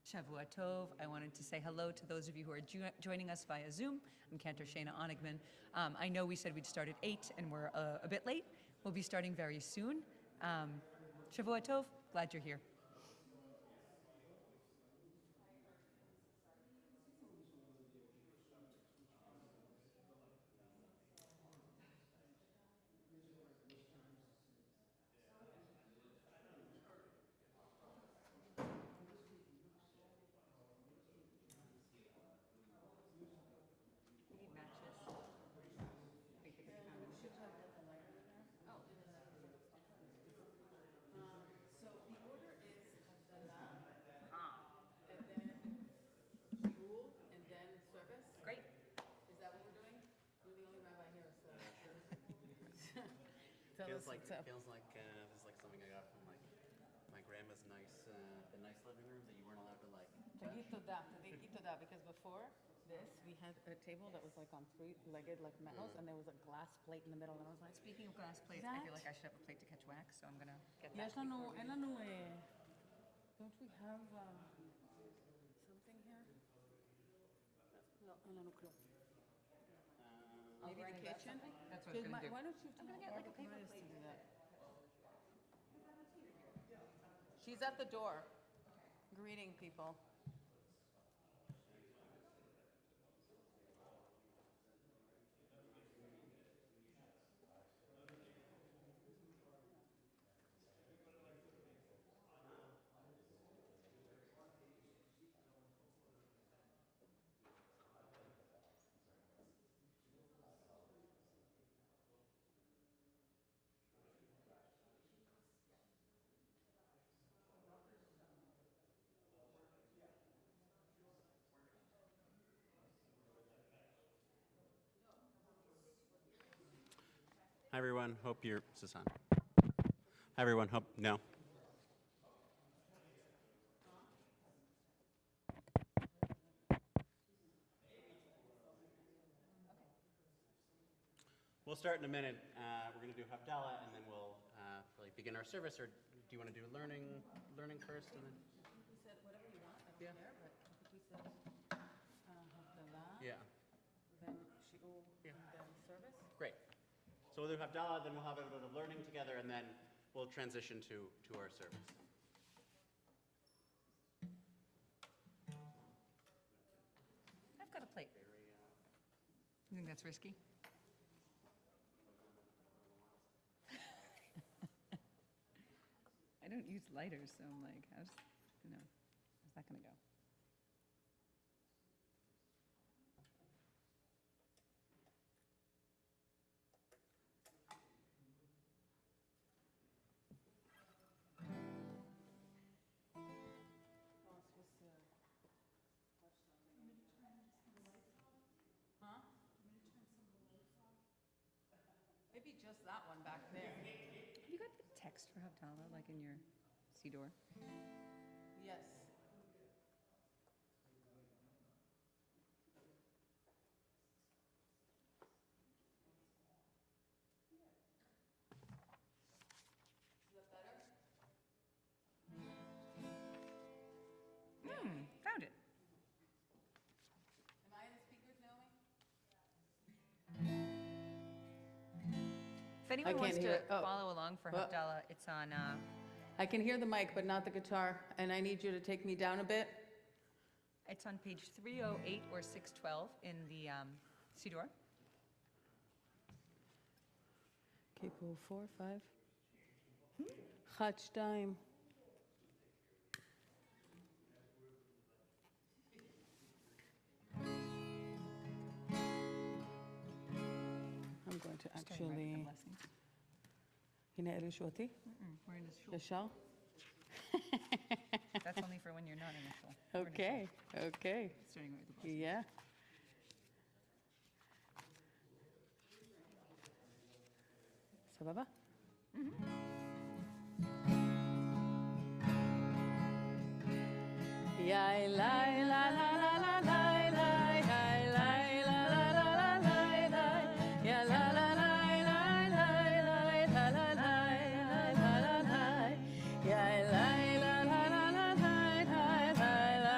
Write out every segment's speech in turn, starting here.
Shavua Tov. I wanted to say hello to those of you who are joining us via Zoom. I'm Cantor Shana Onigman. I know we said we'd start at 8 and we're a bit late. We'll be starting very soon. Shavua Tov, glad you're here. Feels like this is like something I got from like my grandma's nice, the nice living room that you weren't allowed to like. Because before this, we had a table that was like on three-legged like metals, and there was a glass plate in the middle, and I was like, Speaking of glass plates, I feel like I should have a plate to catch wax, so I'm gonna get that. Don't we have something here? No, maybe the kitchen? That's what I was gonna do. Why don't you I'm gonna get like a paper plate. to do that? She's at the door, greeting people. Hi everyone, hope you're, is this on? Hi everyone, hope, no. We'll start in a minute. We're going to do Havdalah and then we'll really begin our service. Or do you want to do learning first? And then? We said whatever you want, I don't care, but I think we said Havdalah, Yeah. then Shi'ur, and then service. Great. So we'll do Havdalah, then we'll have a bit of learning together, and then we'll transition to our service. I've got a plate. You think that's risky? I don't use lighters, so I'm like, how's that gonna go? Maybe just that one back there. Have you got the text for Havdalah, like in your Siddur? Yes. Is that better? Found it. Am I in the speakers, Naomi? If anyone can't wants hear to it. Oh. follow along for Havdalah, it's on, I can hear the mic, but not the guitar, and I need you to take me down a bit. it's on page 308 or 612 in the Siddur. Okay, cool. 4, 5. Chad, 2. I'm going to Starting right with the actually... blessings. הנה אלה שו אותי? We're in this shul. ישר? That's only for when you're not in the shul. We're in a Okay, okay. shul. Starting right with the blessings. Yeah. סבבה? יא לי לה לה לה לה לה לה יא לי לה לה לה לה לה לה יא לה לה לה לה לה לה לה לה לה לה יא לי לה לה לה לה לה לה לה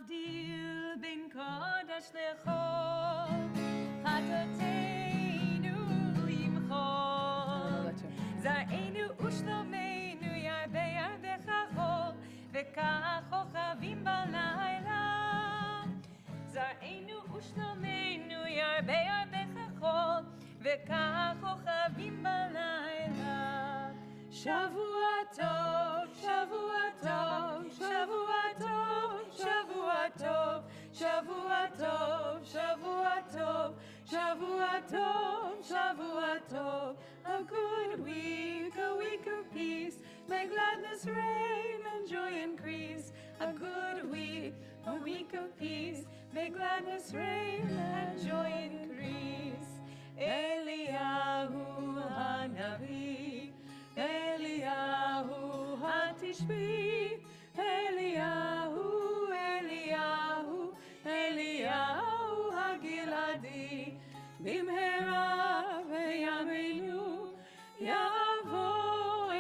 מבדיל בין קודש לחול, חטאותינו ימחול. זרענו ושלומנו ירבה ירבה כחול, וככוכבים בלילה. זרענו ושלומנו ירבה ירבה כחול, וככוכבים בלילה. שבוע טוב, שבוע טוב, שבוע טוב, שבוע טוב, שבוע טוב, שבוע טוב, שבוע טוב, שבוע טוב. A good week of peace, may gladness reign and joy increase. A good week of peace, may gladness reign and joy increase. Eliyahu Hanavi, Eliyahu Hatishbi, Eliyahu, Eliyahu, Eliyahu Hagiladi, Bimhera v'yameinu, Yavo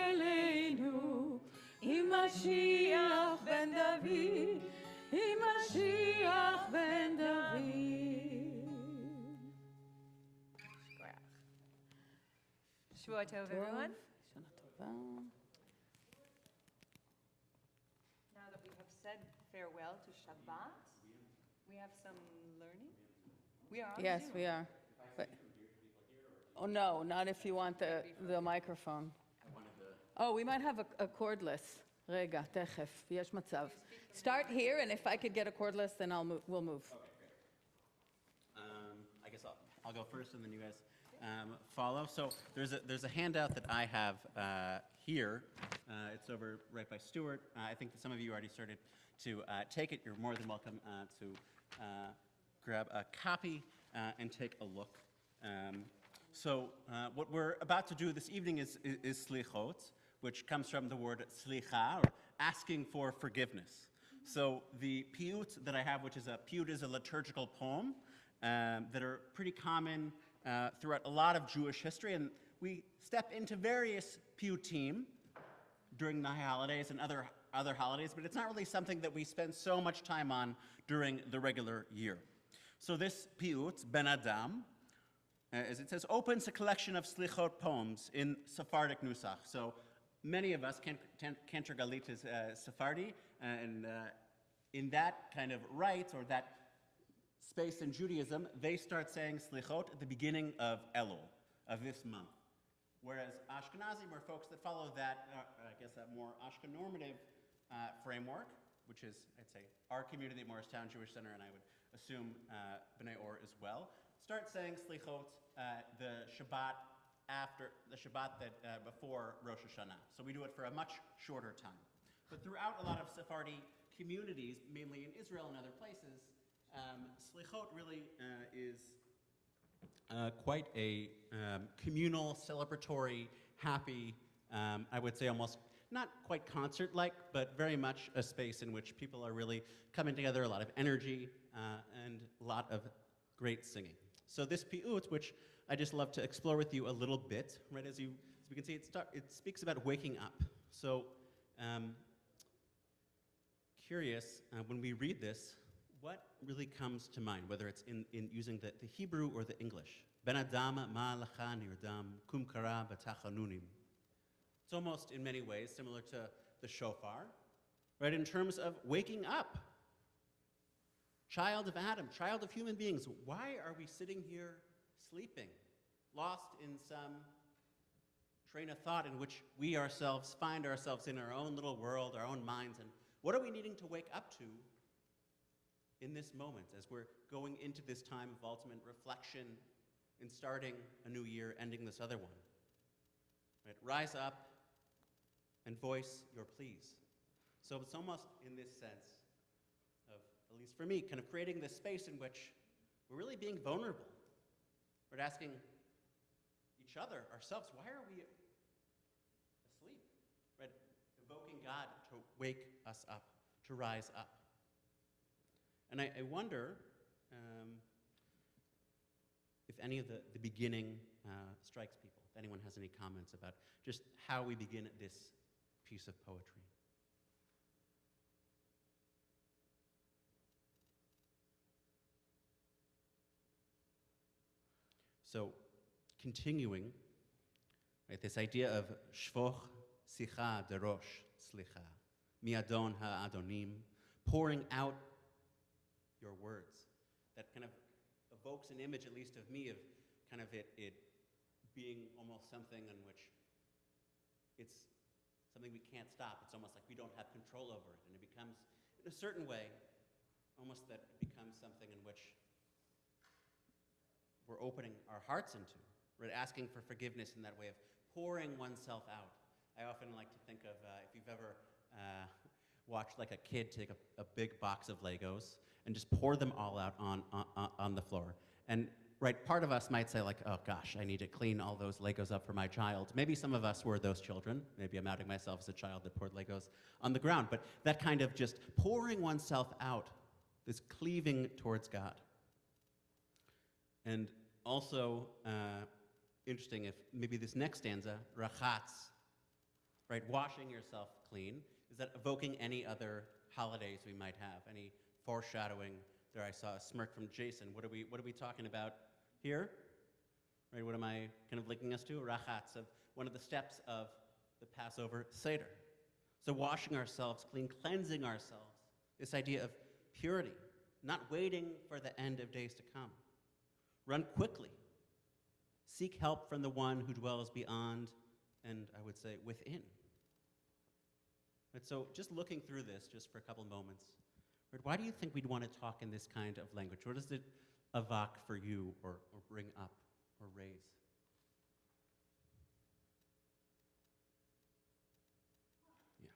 Eleinu, Im Mashiach ben David, Im Mashiach ben David. Shvua Tov, everyone. Shana Tova. Now that we have said farewell to Shabbat, we have some learning. We are on Yes, Zoom. we are. But, oh, no, not if you want the microphone. Oh, we might have a cordless. רגע, תכף, יש מצב. Start here, and if I could get a cordless, then we'll move. I guess I'll go first, and then you guys follow. So there's a handout that I have here. It's over right by Stuart. I think that some of you already started to take it. You're more than welcome to grab a copy and take a look. So what we're about to do this evening is Slichot, which comes from the word slicha, or asking for forgiveness. So the piyut that I have, which is a piyut, is a liturgical poem that are pretty common throughout a lot of Jewish history, and we step into various piyutim during the holidays and other holidays, but it's not really something that we spend so much time on during the regular year. So this piyut, Ben Adam, as it says, opens a collection of Slichot poems in Sephardic Nusach. So many of us, Cantor Galit is Sephardi, and in that kind of rite, or that space in Judaism, they start saying Slichot at the beginning of Elul, of this month. Whereas Ashkenazim are folks that follow that, I guess, that more Ashkenormative framework, which is, I'd say, our community at Morristown Jewish Center, and I would assume B'nai Or as well, start saying Slichot the Shabbat after the Shabbat that before Rosh Hashanah. So we do it for a much shorter time. But throughout a lot of Sephardi communities, mainly in Israel and other places, Slichot really is quite a communal, celebratory, happy, I would say almost not quite concert-like, but very much a space in which people are really coming together, a lot of energy, and a lot of great singing. So this piyut, which I just love to explore with you a little bit, right? As we can see, it speaks about waking up. So curious, when we read this, what really comes to mind, whether it's in using the Hebrew or the English? Ben Adam ma lecha nirdam kum kara b'tachanunim. It's almost, in many ways, similar to the shofar, right? In terms of waking up. Child of Adam, child of human beings, why are we sitting here sleeping, lost in some train of thought in which we ourselves find ourselves in our own little world, our own minds, and what are we needing to wake up to in this moment as we're going into this time of ultimate reflection and starting a new year, ending this other one? Right? Rise up and voice your pleas. So it's almost in this sense of, at least for me, kind of creating this space in which we're really being vulnerable. We're asking each other, ourselves, why are we asleep? Right? Invoking God to wake us up, to rise up. And I wonder if any of the beginning strikes people, if anyone has any comments about just how we begin this piece of poetry. So continuing, right, this idea of shvoch sicha derosh slicha, miadon ha'adonim, pouring out your words. That kind of evokes an image, at least of me, of kind of it being almost something in which it's something we can't stop. It's almost like we don't have control over it. And it becomes, in a certain way, almost that it becomes something in which we're opening our hearts into. We're asking for forgiveness in that way of pouring oneself out. I often like to think of, if you've ever watched like a kid take a big box of Legos and just pour them all out on the floor. And right, part of us might say like, oh gosh, I need to clean all those Legos up for my child. Maybe some of us were those children. Maybe I'm outing myself as a child that poured Legos on the ground. But that kind of just pouring oneself out, this cleaving towards God. And also, interesting if maybe this next stanza, rachatz, right, washing yourself clean, is that evoking any other holidays we might have, any foreshadowing? There I saw a smirk from Jason. What are we talking about here? Right, what am I kind of linking us to? Rachatz, of one of the steps of the Passover Seder. So washing ourselves clean, cleansing ourselves, this idea of purity, not waiting for the end of days to come. Run quickly. Seek help from the one who dwells beyond, and I would say within. Right, so just looking through this just for a couple moments, right, why do you think we'd want to talk in this kind of language? What does it evoke for you or bring up or raise? Yeah.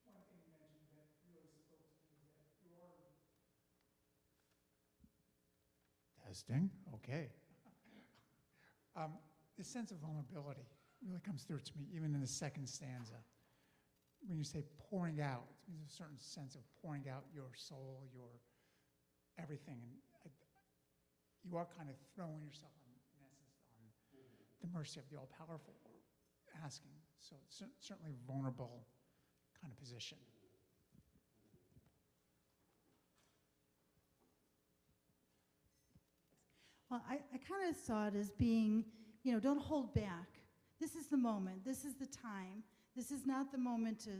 One thing you mentioned that really spoke to me is that you are... Testing, okay. This sense of vulnerability really comes through to me, even in the second stanza. When you say pouring out, it means a certain sense of pouring out your soul, your everything. And you are kind of throwing yourself, in essence, on the mercy of the all-powerful, asking. So it's certainly a vulnerable kind of position. Well, I kind of saw it as being, don't hold back. This is the moment. This is the time. This is not the moment to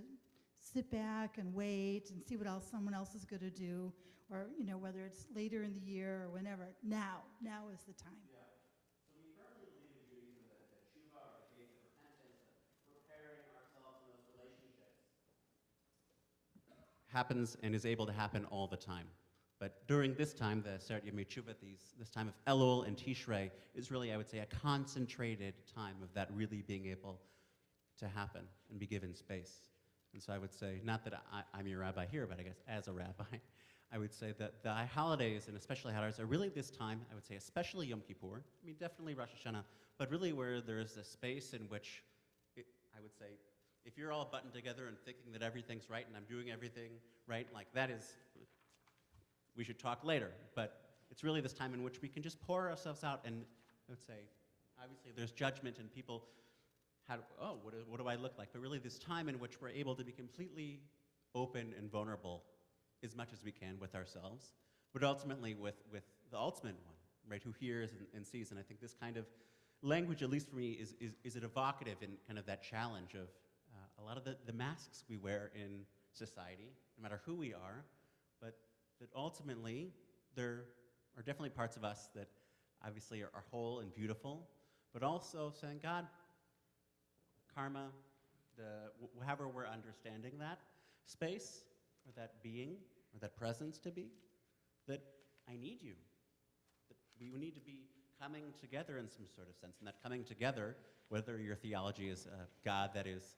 sit back and wait and see what else someone else is going to do, or, whether it's later in the year or whenever. Now is the time. Yeah. So we firmly believe in Judaism that tshuva, or faith of repentance, preparing ourselves in those relationships, happens and is able to happen all the time. But during this time, the Seret Yemei Tshuva, this time of Elul and Tishrei, is really, I would say, a concentrated time of that really being able to happen and be given space. And so I would say, not that I'm your rabbi here, but I guess as a rabbi, I would say that the holidays, and especially holidays, are really this time, I would say, especially Yom Kippur, I mean, definitely Rosh Hashanah, but really where there's a space in which, I would say, if you're all buttoned together and thinking that everything's right and I'm doing everything right, like that is, we should talk later. But it's really this time in which we can just pour ourselves out, and I would say, obviously there's judgment and people, what do I look like? But really this time in which we're able to be completely open and vulnerable as much as we can with ourselves, but ultimately with the ultimate one, right, who hears and sees. And I think this kind of language, at least for me, is it evocative in kind of that challenge of a lot of the masks we wear in society, no matter who we are, but that ultimately there are definitely parts of us that obviously are whole and beautiful, but also saying, God, karma, however we're understanding that space, or that being, or that presence to be, that I need you. That we need to be coming together in some sort of sense, and that coming together, whether your theology is a God that is,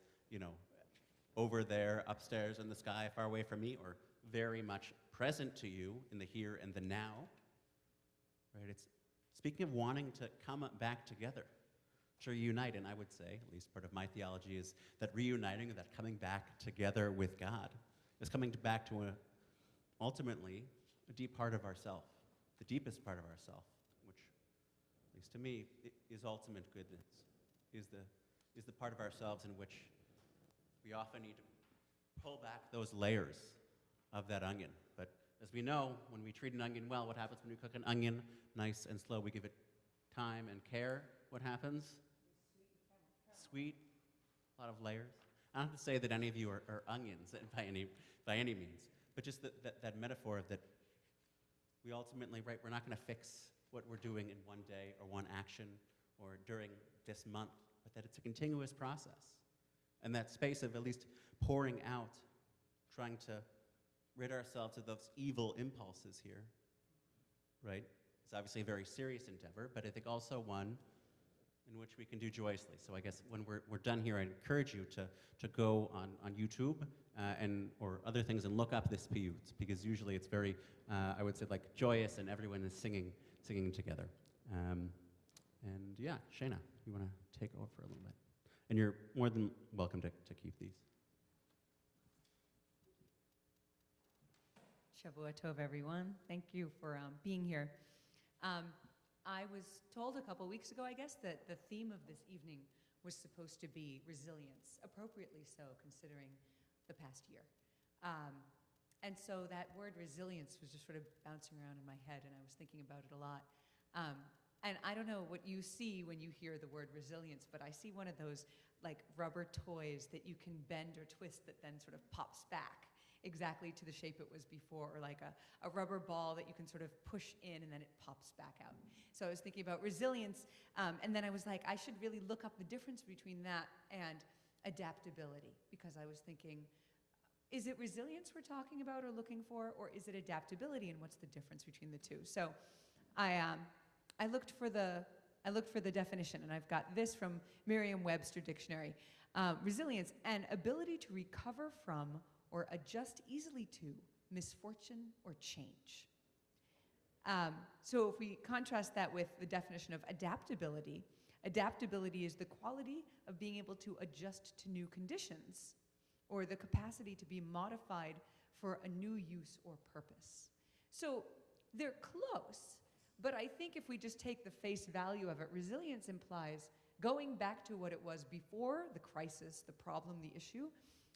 over there, upstairs in the sky, far away from me, or very much present to you in the here and the now, right? It's speaking of wanting to come back together, to reunite, and I would say, at least part of my theology is that reuniting, that coming back together with God, is coming back to ultimately a deep part of ourself, the deepest part of ourself, which, at least to me, is ultimate goodness, is the part of ourselves in which we often need to pull back those layers of that onion. But as we know, when we treat an onion well, what happens when we cook an onion nice and slow? We give it time, and care, what happens? Sweet, a lot of layers. I don't have to say that any of you are onions by any means, but just that metaphor of that we ultimately, right, we're not going to fix what we're doing in one day or one action or during this month, but that it's a continuous process. And that space of at least pouring out, trying to rid ourselves of those evil impulses here, right? It's obviously a very serious endeavor, but I think also one in which we can do joyously. So I guess when we're done here, I encourage you to go on YouTube or other things and look up this piyut, because usually it's very, I would say, like joyous, and everyone is singing together. And yeah, Shayna, you want to take over for a little bit? And you're more than welcome to keep these. Shavua Tov, everyone. Thank you for being here. I was told a couple weeks ago, I guess, that the theme of this evening was supposed to be resilience, appropriately so, considering the past year. And so that word resilience was just sort of bouncing around in my head, and I was thinking about it a lot. And I don't know what you see when you hear the word resilience, but I see one of those like rubber toys that you can bend or twist that then sort of pops back exactly to the shape it was before, or like a rubber ball that you can sort of push in and then it pops back out. So I was thinking about resilience, and then I was like, I should really look up the difference between that and adaptability, because I was thinking, is it resilience we're talking about or looking for, or is it adaptability, and what's the difference between the two? So I looked for the definition, and I've got this from Merriam-Webster Dictionary. Resilience, an ability to recover from or adjust easily to misfortune or change. So if we contrast that with the definition of adaptability, adaptability is the quality of being able to adjust to new conditions, or the capacity to be modified for a new use or purpose. So they're close, but I think if we just take the face value of it, resilience implies going back to what it was before the crisis, the problem, the issue,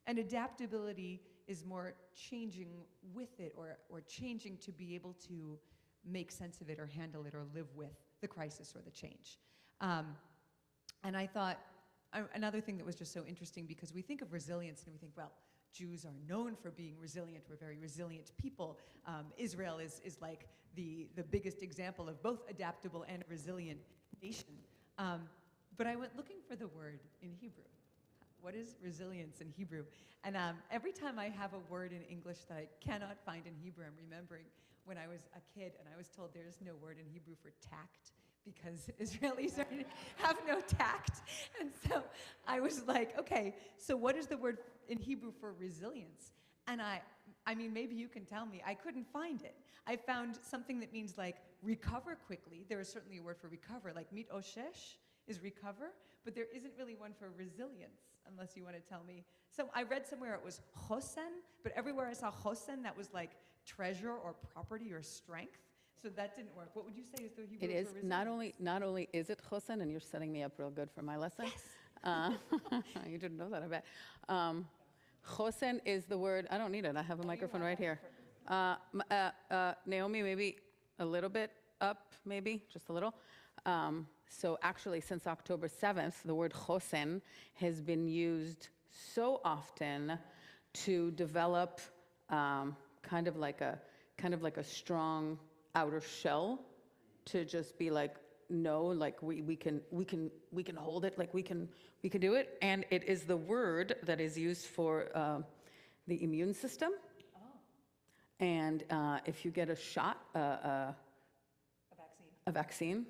and adaptability is more changing with it, or changing to be able to make sense of it or handle it or live with the crisis or the change. And I thought, another thing that was just so interesting, because we think of resilience and we think, well, Jews are known for being resilient. We're very resilient people. Israel is like the biggest example of both adaptable and resilient nation. But I went looking for the word in Hebrew. What is resilience in Hebrew? And every time I have a word in English that I cannot find in Hebrew, I'm remembering when I was a kid and I was told there is no word in Hebrew for tact, because Israelis have no tact. And so I was like, okay, so what is the word in Hebrew for resilience? And I mean, maybe you can tell me. I couldn't find it. I found something that means like recover quickly. There is certainly a word for recover, like mit oshesh is recover, but there isn't really one for resilience, unless you want to tell me. So I read somewhere it was chosen, but everywhere I saw chosen, that was like treasure or property or strength. So that didn't work. What would you say is the Hebrew It is for resilience? not only is it chosen, and you're setting me up real good for my lesson. Yes. You didn't know that, I bet. Chosen is the word. I don't need it. I have a microphone right here. Naomi, maybe a little bit up, maybe just a little. So actually, since October 7th, the word chosen has been used so often to develop kind of like a strong outer shell, to just be like, no, like we can hold it, like we can do it. And it is the word that is used for the immune system. Oh. And if you get a shot, a vaccine.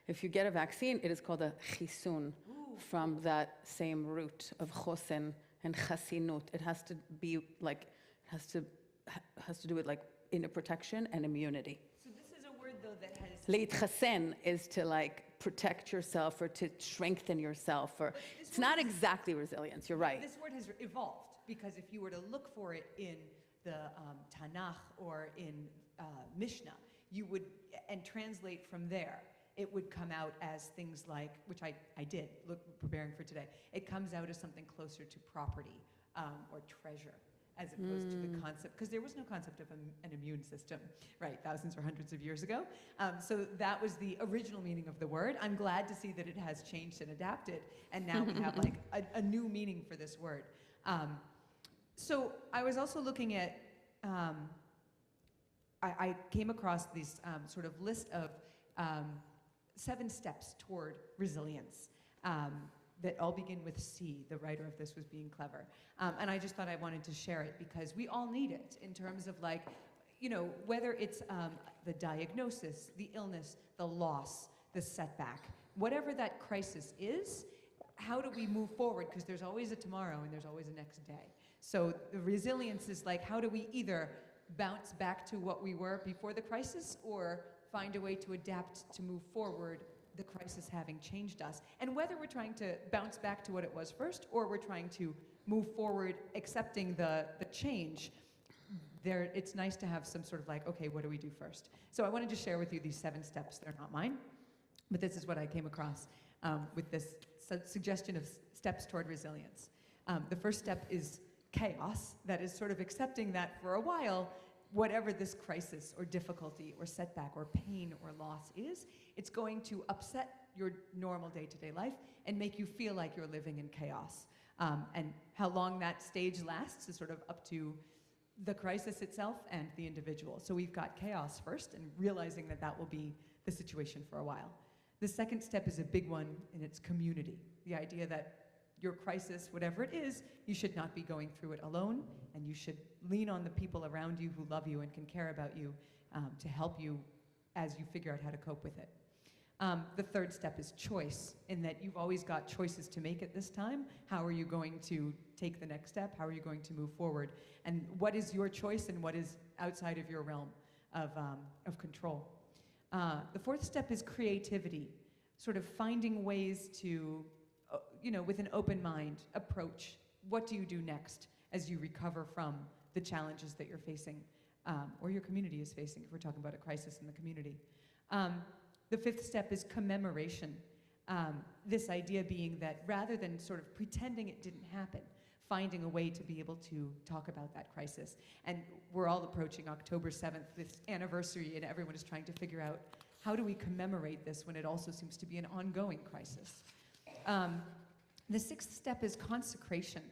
If you get a vaccine, it is called a chisun, from that same root of chosen and chasinut. It has to be like, has to do with like inner protection and immunity. So this is a word, though, that has... Leitchasen is to like protect yourself or to strengthen yourself, or it's not exactly resilience, you're right. This word has evolved, because if you were to look for it in the Tanakh or in Mishnah, you would, and translate from there, it would come out as things like, which I did, preparing for today, it comes out as something closer to property or treasure. as opposed to the concept, because there was no concept of an immune system, right, thousands or hundreds of years ago. So that was the original meaning of the word. I'm glad to see that it has changed and adapted, and now we have like a new meaning for this word. So I was also looking at, I came across this sort of list of 7 steps toward resilience. That all begin with C. The writer of this was being clever. And I just thought I wanted to share it because we all need it in terms of like, you know, whether it's the diagnosis, the illness, the loss, the setback, whatever that crisis is, how do we move forward? Because there's always a tomorrow and there's always a next day. So the resilience is like, how do we either bounce back to what we were before the crisis or find a way to adapt to move forward, the crisis having changed us, and whether we're trying to bounce back to what it was first or we're trying to move forward accepting the change, there it's nice to have some sort of like, okay, what do we do first? So I wanted to share with you these 7 steps. They're not mine, but this is what I came across with this suggestion of steps toward resilience. The first step is chaos, that is sort of accepting that for a while, whatever this crisis or difficulty or setback or pain or loss is, it's going to upset your normal day-to-day life and make you feel like you're living in chaos. And how long that stage lasts is sort of up to the crisis itself and the individual. So we've got chaos first and realizing that that will be the situation for a while. The second step is a big one, and it's community. The idea that your crisis, whatever it is, you should not be going through it alone, and you should lean on the people around you who love you and can care about you to help you as you figure out how to cope with it. The third step is choice, in that you've always got choices to make at this time. How are you going to take the next step? How are you going to move forward? And what is your choice and what is outside of your realm of control? The fourth step is creativity, sort of finding ways to, with an open mind, approach what do you do next as you recover from the challenges that you're facing or your community is facing, if we're talking about a crisis in the community. The fifth step is commemoration. This idea being that rather than sort of pretending it didn't happen, finding a way to be able to talk about that crisis. And we're all approaching October 7th, this anniversary, and everyone is trying to figure out how do we commemorate this when it also seems to be an ongoing crisis. The sixth step is consecration,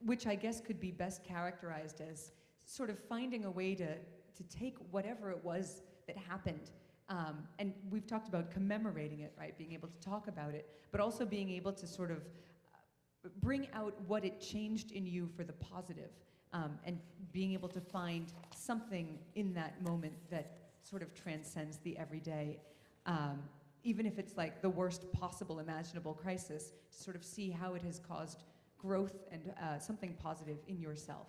which I guess could be best characterized as sort of finding a way to take whatever it was that happened. And we've talked about commemorating it, right? Being able to talk about it, but also being able to sort of bring out what it changed in you for the positive, and being able to find something in that moment that sort of transcends the everyday, even if it's like the worst possible imaginable crisis, to sort of see how it has caused growth and something positive in yourself.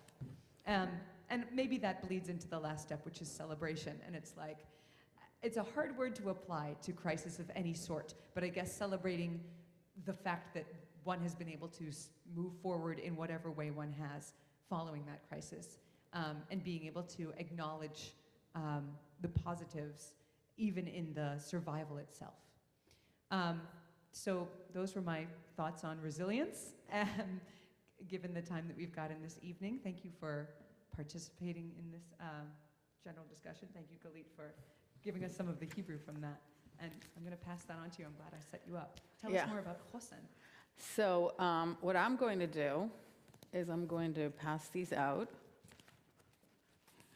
And maybe that bleeds into the last step, which is celebration. And it's like, it's a hard word to apply to crisis of any sort, but I guess celebrating the fact that one has been able to move forward in whatever way one has following that crisis, and being able to acknowledge the positives even in the survival itself. So those were my thoughts on resilience. Given the time that we've got in this evening, thank you for participating in this general discussion. Thank you, Galit, for giving us some of the Hebrew from that. And I'm going to pass that on to you. I'm glad I set you up. Tell us more about Chosen. So what I'm going to do is I'm going to pass these out.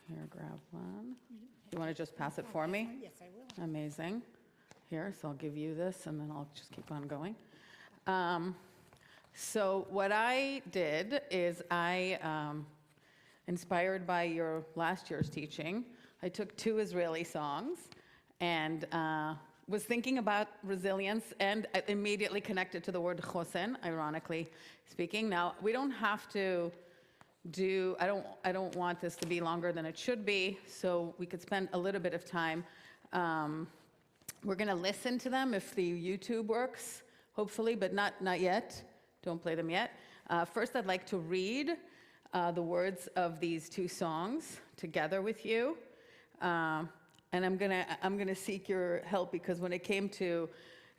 Here, grab one. You want to just pass it for me? Yes, I will. Amazing. Here, so I'll give you this, and then I'll just keep on going. So what I did is inspired by your last year's teaching, I took 2 Israeli songs and was thinking about resilience, and I immediately connected to the word chosen, ironically speaking. Now, we don't have to I don't want this to be longer than it should be, so we could spend a little bit of time. We're going to listen to them if the YouTube works, hopefully, but not yet. Don't play them yet. First, I'd like to read the words of these 2 songs together with you. And I'm gonna seek your help, because when it came to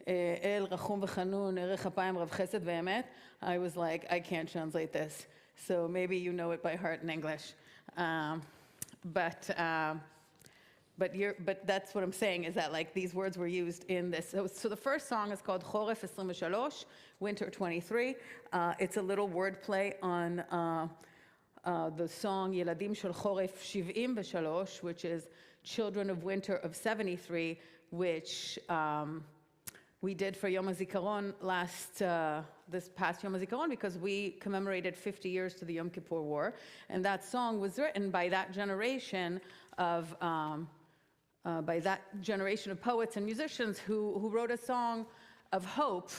El Rachum V'Chanun, Erech Apayim Rav Chesed Ve'emet, I was like, I can't translate this. so maybe you know it by heart in English. But that's what I'm saying, is that like these words were used in this. So the first song is called Choref 23, Winter 23. It's a little wordplay on the song Yeladim Shel Choref 73, which is Children of Winter of 73, which we did for Yom HaZikaron this past Yom HaZikaron, because we commemorated 50 years to the Yom Kippur War. And that song was written by that generation of poets and musicians who wrote a song of hope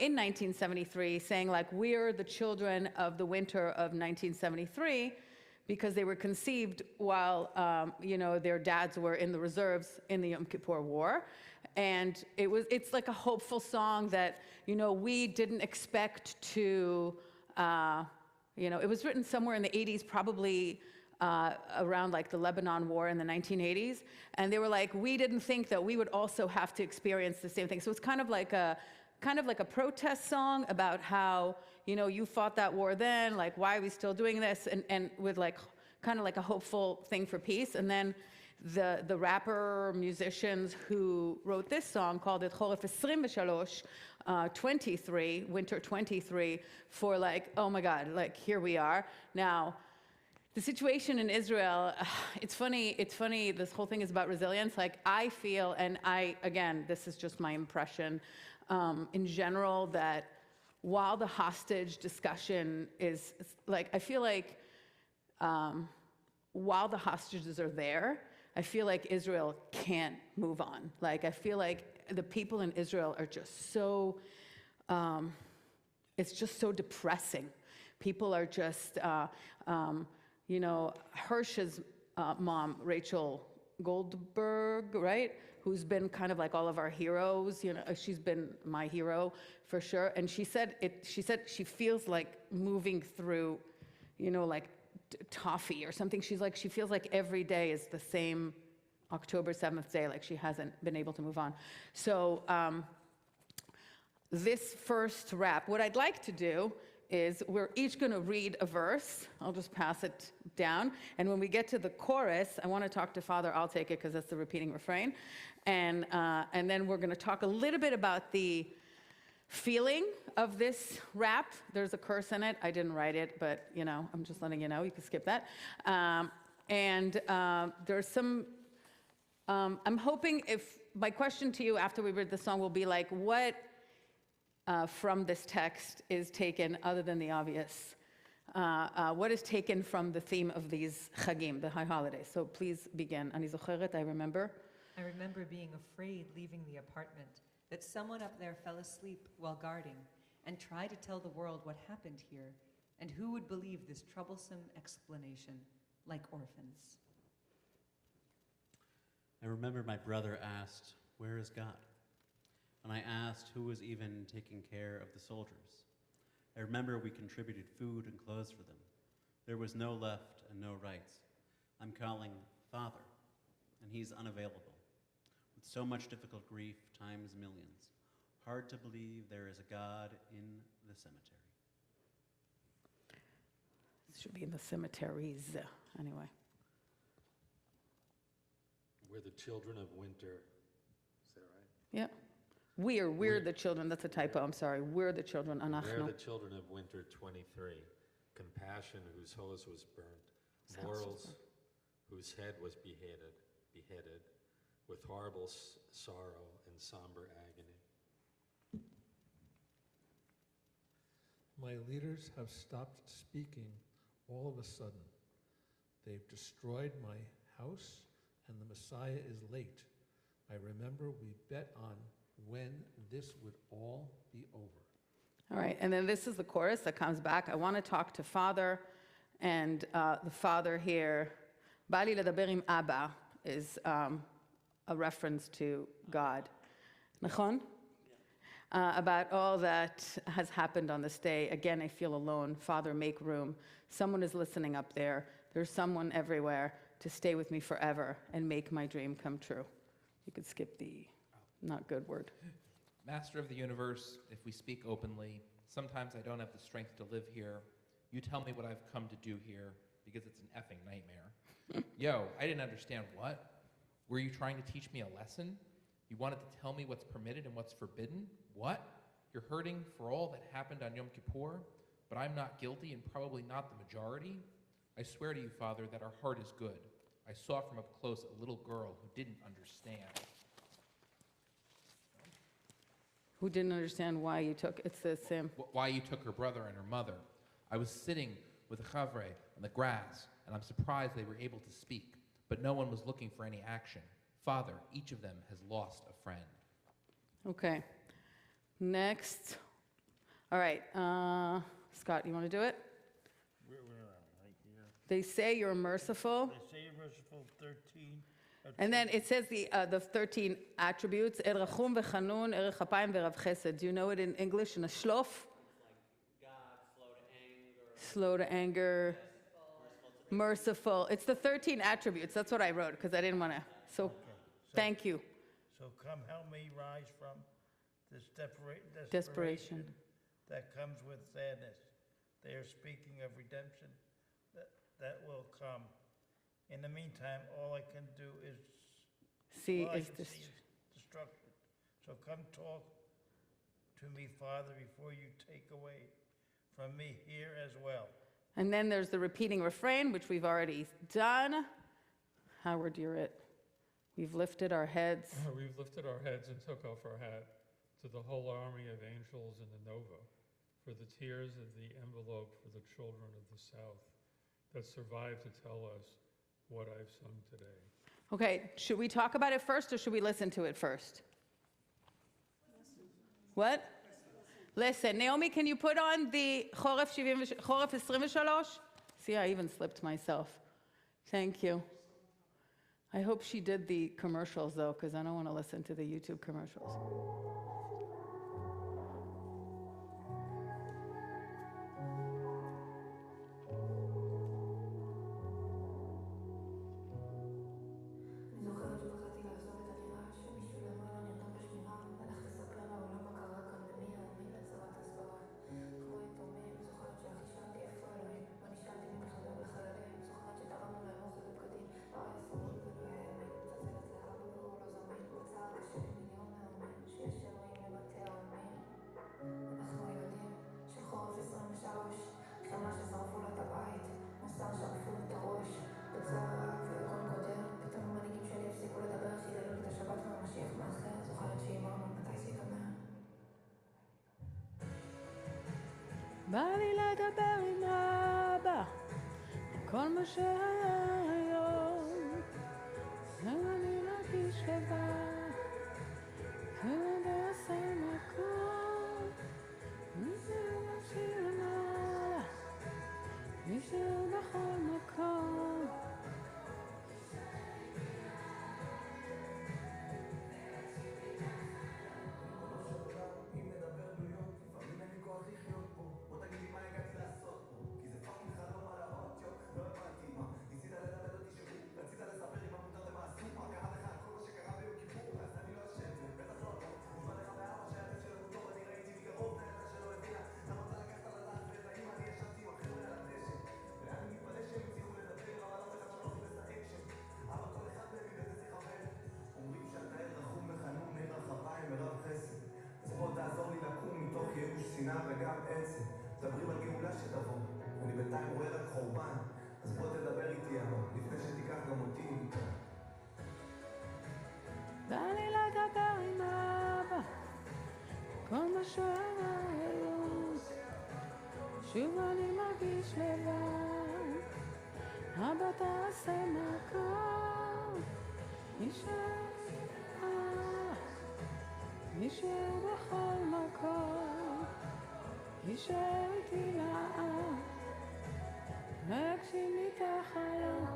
in 1973, saying like, we're the children of the winter of 1973, because they were conceived while their dads were in the reserves in the Yom Kippur War. And it's like a hopeful song that, we didn't expect to, it was written somewhere in the 80s, probably around like the Lebanon War in the 1980s. And they were like, we didn't think that we would also have to experience the same thing. So it's kind of like a protest song about how, you fought that war then, like, why are we still doing this? And with like, kind of like a hopeful thing for peace. And then the rapper musicians who wrote this song called it Choref 23, 23, Winter 23, for like, oh my God, like here we are. Now, the situation in Israel, it's funny, this whole thing is about resilience. Like I feel, and again, this is just my impression, in general, that while the hostage discussion is, like, I feel like while the hostages are there, I feel like Israel can't move on. Like, I feel like the people in Israel are just so, it's just so depressing. People are just, Hirsch's mom, Rachel Goldberg, right? Who's been kind of like all of our heroes, she's been my hero for sure. And she said she feels like moving through, like toffee or something. She feels like every day is the same October 7th day, like she hasn't been able to move on. So this first rap, what I'd like to do is we're each going to read a verse. I'll just pass it down. And when we get to the chorus, I want to talk to Father. I'll take it because that's the repeating refrain. And then we're going to talk a little bit about the feeling of this rap. There's a curse in it. I didn't write it, but, I'm just letting you know. You can skip that. There's some, I'm hoping my question to you after we read the song will be like, what from this text is taken, other than the obvious, what is taken from the theme of these chagim, the high holidays? So please begin. Ani zocheret, I remember. I remember being afraid leaving the apartment, that someone up there fell asleep while guarding and tried to tell the world what happened here, and who would believe this troublesome explanation, like orphans. I remember my brother asked, "Where is God?" And I asked who was even taking care of the soldiers. I remember we contributed food and clothes for them. There was no left and no rights. I'm calling Father, and he's unavailable. With so much difficult grief times millions, hard to believe there is a God in the cemetery. It should be in the cemeteries, anyway. We're the children of winter. Is that right? Yeah. We're the children. That's a typo. I'm sorry. We're the children. Anachnu. We're the children of winter 23. Compassion, whose hose was burnt. Morals, whose head was beheaded, with horrible sorrow and somber agony. My leaders have stopped speaking all of a sudden. They've destroyed my house, and the Messiah is late. I remember we bet on when this would all be over. All right, and then this is the chorus that comes back. I want to talk to Father, and the Father here, Bali ledaber im Abba, is a reference to God. Nachon? About all that has happened on this day. Again, I feel alone. Father, make room. Someone is listening up there. There's someone everywhere to stay with me forever and make my dream come true. You could skip the not good word. Master of the universe, if we speak openly, sometimes I don't have the strength to live here. You tell me what I've come to do here, because it's an effing nightmare. Yo, I didn't understand what? Were you trying to teach me a lesson? You wanted to tell me what's permitted and what's forbidden? What? You're hurting for all that happened on Yom Kippur, but I'm not guilty and probably not the majority? I swear to you, Father, that our heart is good. I saw from up close a little girl who didn't understand. Who didn't understand why you took, it's the same. Why you took her brother and her mother. I was sitting with a chavre on the grass, and I'm surprised they were able to speak, but no one was looking for any action. Father, each of them has lost a friend. Okay. Next. All right. Scott, you want to do it? Where am I? Right here. They say you're merciful. They say you're merciful, 13. And then it says the 13 attributes. El rachum v'chanun, erech apayim v'rav chesed. Do you know it in English in a shlof? God, slow to anger. Slow to anger. Merciful. It's the 13 attributes. That's what I wrote because I didn't want to. So thank you. So come help me rise from this Desperation. that comes with sadness. They are speaking of redemption that will come. In the meantime, all I can do is See, all I is can this. see is destruction. So come talk to me, Father, before you take away from me here as well. And then there's the repeating refrain, which we've already done. Howard, you're it. We've lifted our heads. We've lifted our heads and took off our hat to the whole army of angels in the Nova, for the tears of the envelope for the children of the South that survived to tell us what I've sung today. Okay, should we talk about it first or should we listen to it first? What? Listen, Naomi, can you put on the Choref 23? See, I even slipped myself. Thank you. I hope she did the commercials, though, because I don't want to listen to the YouTube commercials. בא לי לדבר עם אבא, כל מה שהיה היום, ואני מרגיש לבד, ולא אעשה מקום, מישהו משאיר למעלה, מישהו בכל מקום. וגם עצם, מדברים על גאולה שתבוא, אני בינתיים רואה רק חורבן, אז בוא תדבר איתי אבא, לפני שתיקח גם אותי איתה. בא לי לדבר עם אבא, כל מה שהיה היום, שוב אני מרגיש לבד, אבא תעשה מקום, יישאר בכל מקום. יישאר איתי לעם, להגשים לי את החלום.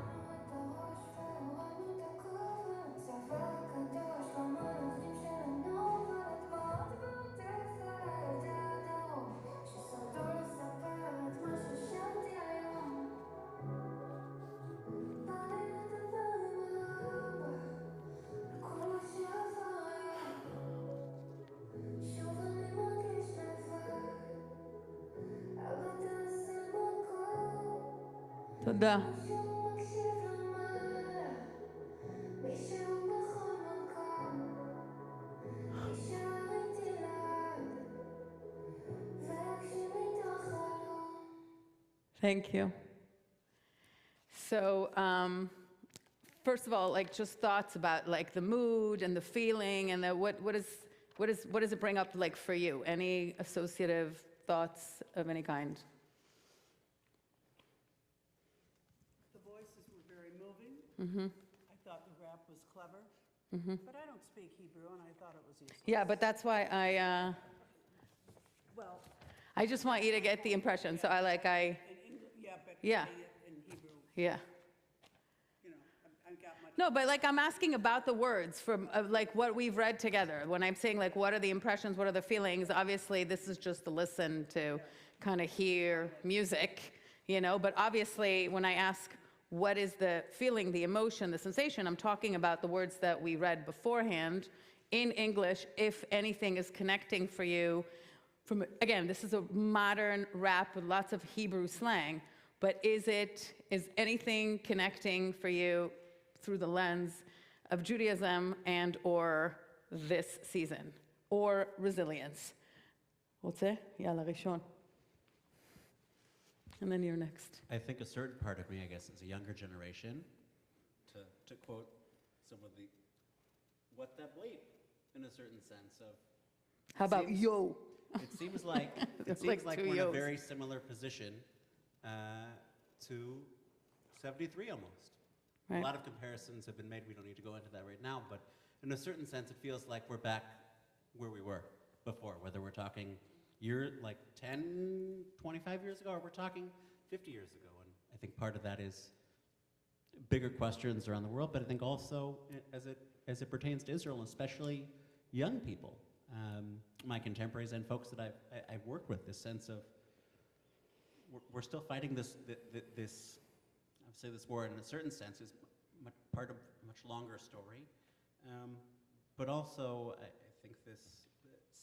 שוב אני מרגיש לבד, אבא תעשה מקום. תודה. Thank you. So, first of all, like just thoughts about like the mood and the feeling and what does it bring up like for you? Any associative thoughts of any kind? The voices were very moving. I thought the rap was clever. But I don't speak Hebrew, and I thought it was useless. Yeah, but that's why Well, I just want you to get the impression. So yeah, but Yeah. say it in Hebrew, yeah. you know, I got much. No, but like I'm asking about the words from like what we've read together. When I'm saying like what are the impressions, what are the feelings, obviously this is just to listen to kind of hear music, you know, but obviously when I ask what is the feeling, the emotion, the sensation, I'm talking about the words that we read beforehand in English, if anything is connecting for you from, again, this is a modern rap with lots of Hebrew slang, but is anything connecting for you through the lens of Judaism and or this season, or resilience? רוצה? יאללה, ראשון. And then you're next. I think a certain part of me, I guess, is a younger generation, to quote some of the, what that bleep, in a certain sense of. How about seems- yo? It seems like It's like two we're in a yos. very similar position to 73 almost. Right. A lot of comparisons have been made. We don't need to go into that right now, but in a certain sense, it feels like we're back where we were before, whether we're talking 10, 25 years ago, or we're talking 50 years ago. And I think part of that is bigger questions around the world, but I think also as it pertains to Israel, especially young people, my contemporaries and folks that I've worked with, this sense of we're still fighting this I would say this war in a certain sense is part of a much longer story, but also I think this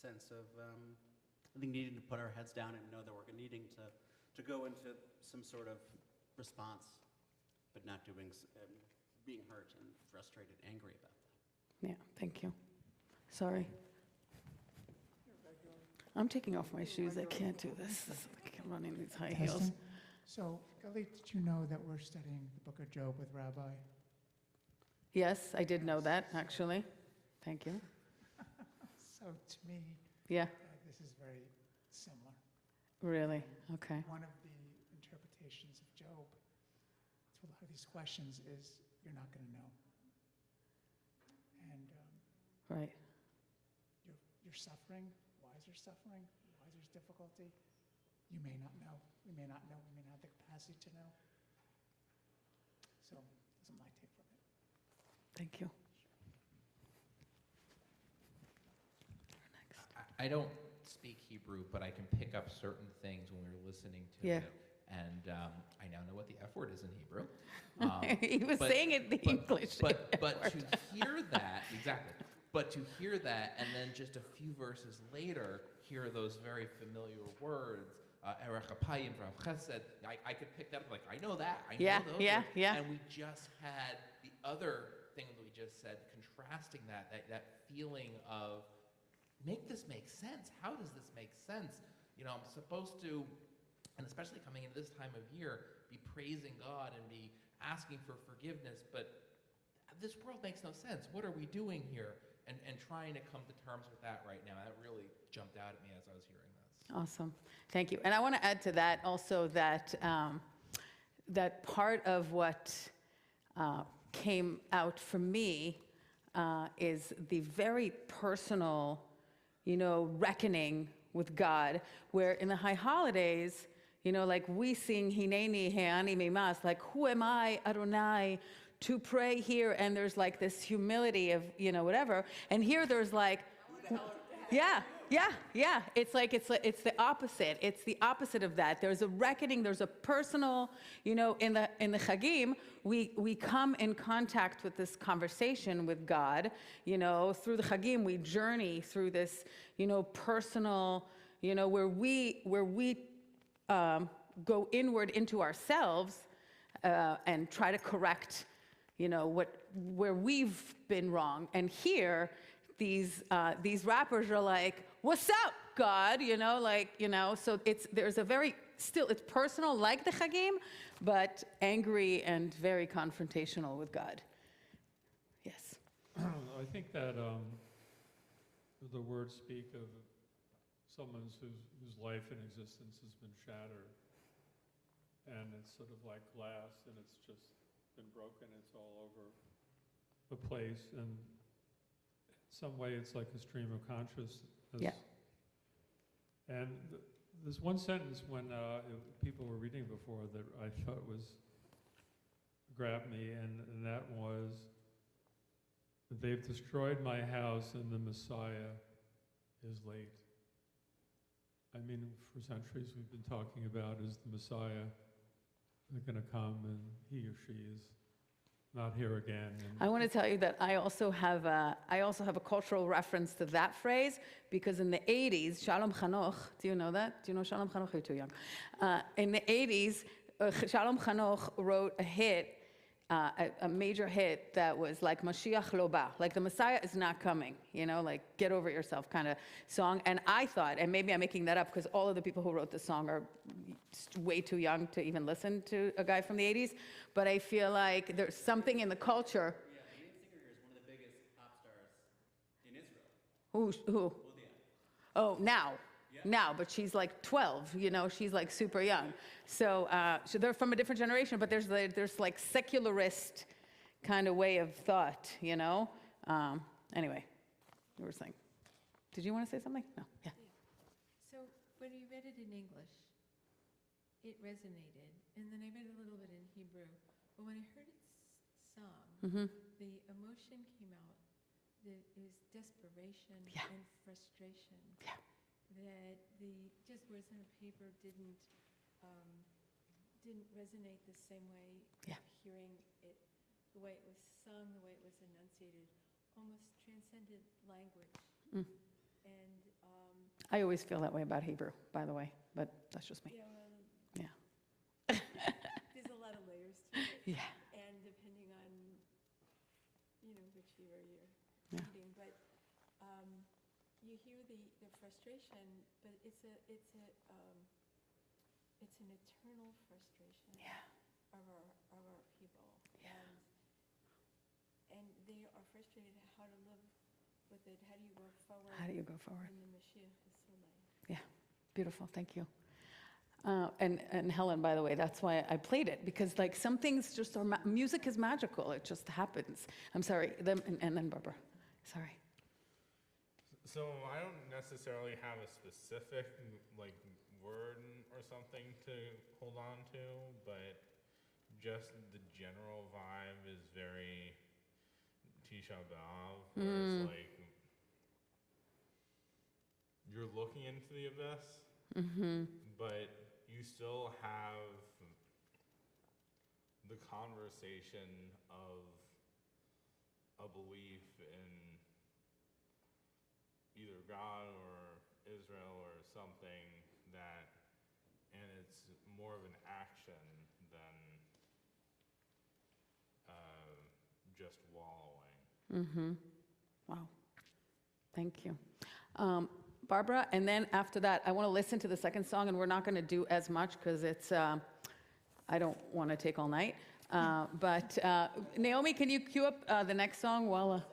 sense of I think needing to put our heads down and know that we're needing to go into some sort of response, but not being hurt and frustrated, angry about that. Yeah, thank you. Sorry. I'm taking off my shoes. I can't do this. I'm running these high heels. Testing. So, Galit, did you know that we're studying the book of Job with Rabbi? Yes, I did know that, actually. Thank you. So, to me, Yeah, this is very similar. really? Okay. One of the interpretations of Job to a lot of these questions is you're not going to know. And Right. you're suffering. Why is there suffering? Why is there difficulty? You may not know. We may not know. We may not have the capacity to know. So that's my take from it. Thank you. I don't speak Hebrew, but I can pick up certain things when we were listening to Yeah. it. And I now know what the F word is in Hebrew. He was saying it in English. But to hear that, exactly. But to hear that, and then just a few verses later, hear those very familiar words, Erech Apayim V'Rav Chesed, I could pick that up, like, I know that, I know Yeah, those yeah, words. yeah. And we just had the other thing that we just said, contrasting that feeling of, make this make sense. How does this make sense? You know, I'm supposed to, and especially coming into this time of year, be praising God and be asking for forgiveness, but this world makes no sense. What are we doing here? And trying to come to terms with that right now. That really jumped out at me as I was hearing this. Awesome. Thank you. And I want to add to that also that that part of what came out for me is the very personal, reckoning with God, where in the high holidays, like we sing Hineni He'ani Mimas, like who am I, Adonai, to pray here, and there's like this humility of, whatever, and here there's like, yeah. It's like, it's the opposite. It's the opposite of that. There's a reckoning, there's a personal, in the Chagim, we come in contact with this conversation with God, through the Chagim, we journey through this, personal, where we go inward into ourselves, and try to correct, where we've been wrong. And here, these rappers are like, "What's up, God?" So there's a it's personal, like the Chagim, but angry and very confrontational with God. Yes. I think that the words speak of someone whose life and existence has been shattered. And it's sort of like glass, and it's just been broken. It's all over the place. And in some way, it's like a stream of consciousness. Yeah. And there's one sentence when people were reading before that I thought grabbed me, and that was, "They've destroyed my house, and the Messiah is late." I mean, for centuries we've been talking about, is the Messiah going to come, and he or she is not here again. And I want to tell you that I also have a cultural reference to that phrase, because in the 80s, Shalom Chanoch, do you know that? Do you know Shalom Chanoch? You're too young. In the 80s, Shalom Chanoch wrote a hit, a major hit that was like Mashiach lo ba, like the Messiah is not coming, like get over yourself kind of song. And I thought, and maybe I'm making that up because all of the people who wrote the song are way too young to even listen to a guy from the 80s, but I feel like there's something in the culture. Yeah, the lead singer here is one of the biggest pop stars in Israel. Who? Oh, now, but she's like 12, she's like super young. So they're from a different generation, but there's like secularist kind of way of thought, Anyway, you were saying. Did you want to say something? No, yeah. So when we read it in English, it resonated, and then I read it a little bit in Hebrew. But when I heard it sung, the emotion came out. It was desperation and frustration. Yeah. That just words on a paper didn't resonate the same way. Yeah. Hearing it, the way it was sung, the way it was enunciated, almost transcended language. And I always feel that way about Hebrew, by the way, but that's just me. yeah, there's a lot of layers to it. Yeah. And depending on which year you're reading, but you hear the frustration, but it's an eternal frustration of our people. Yeah. And they are frustrated how to live with it. How do you go forward? How do you go forward? And the Mashiach is so late. Yeah, beautiful. Thank you. And Helen, by the way, that's why I played it, because like some things just are, music is magical. It just happens. I'm sorry. And then Barbara. Sorry. So I don't necessarily have a specific word or something to hold on to, but just the general vibe is very Tisha B'Av, where it's like you're looking into the abyss, but you still have the conversation of a belief in either God or Israel or something and it's more of an action than just wallowing. Wow. Thank you. Barbara, and then after that, I want to listen to the second song, and we're not going to do as much because it's, I don't want to take all night. But Naomi, can you cue up the next song while...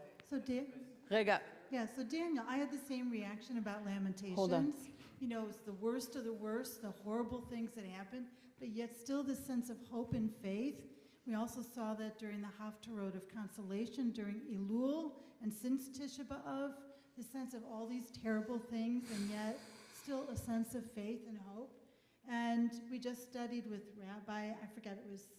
Rega. Yeah, so Daniel, I had the same reaction about Lamentations. Hold on. It's the worst of the worst, the horrible things that happen, but yet still this sense of hope and faith. We also saw that during the Haftarot of consolation, during Elul, and since Tisha B'Av, the sense of all these terrible things, and yet still a sense of faith and hope. And we just studied with Rabbi, I forget, it was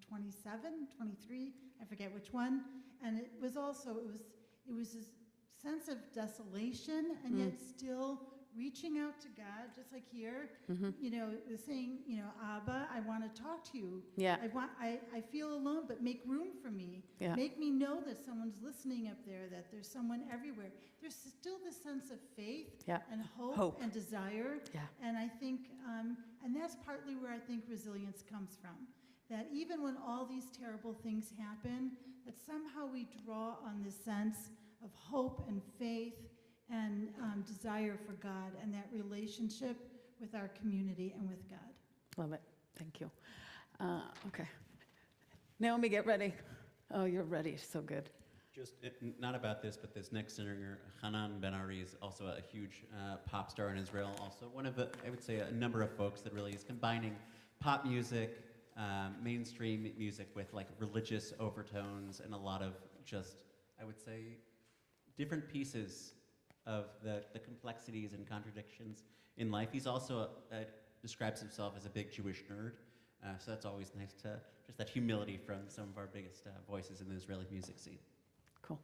27, 23, I forget which one, and it was this sense of desolation, and yet still reaching out to God, just like here, saying, Abba, I want to talk to you. Yeah. I feel alone, but make room for me. Yeah. Make me know that someone's listening up there, that there's someone everywhere. There's still this sense of faith and hope and desire. Yeah. And I think, and that's partly where I think resilience comes from. that even when all these terrible things happen, that somehow we draw on this sense of hope and faith and desire for God and that relationship with our community and with God. Love it. Thank you. Okay. Naomi, get ready. Oh, you're ready. So good. Just not about this, but this next singer, Hanan Ben-Ari, is also a huge pop star in Israel. Also one of the, I would say, a number of folks that really is combining pop music, mainstream music with like religious overtones and a lot of just, I would say, different pieces of the complexities and contradictions in life. He's also describes himself as a big Jewish nerd. So that's always nice to, just that humility from some of our biggest voices in the Israeli music scene. Cool.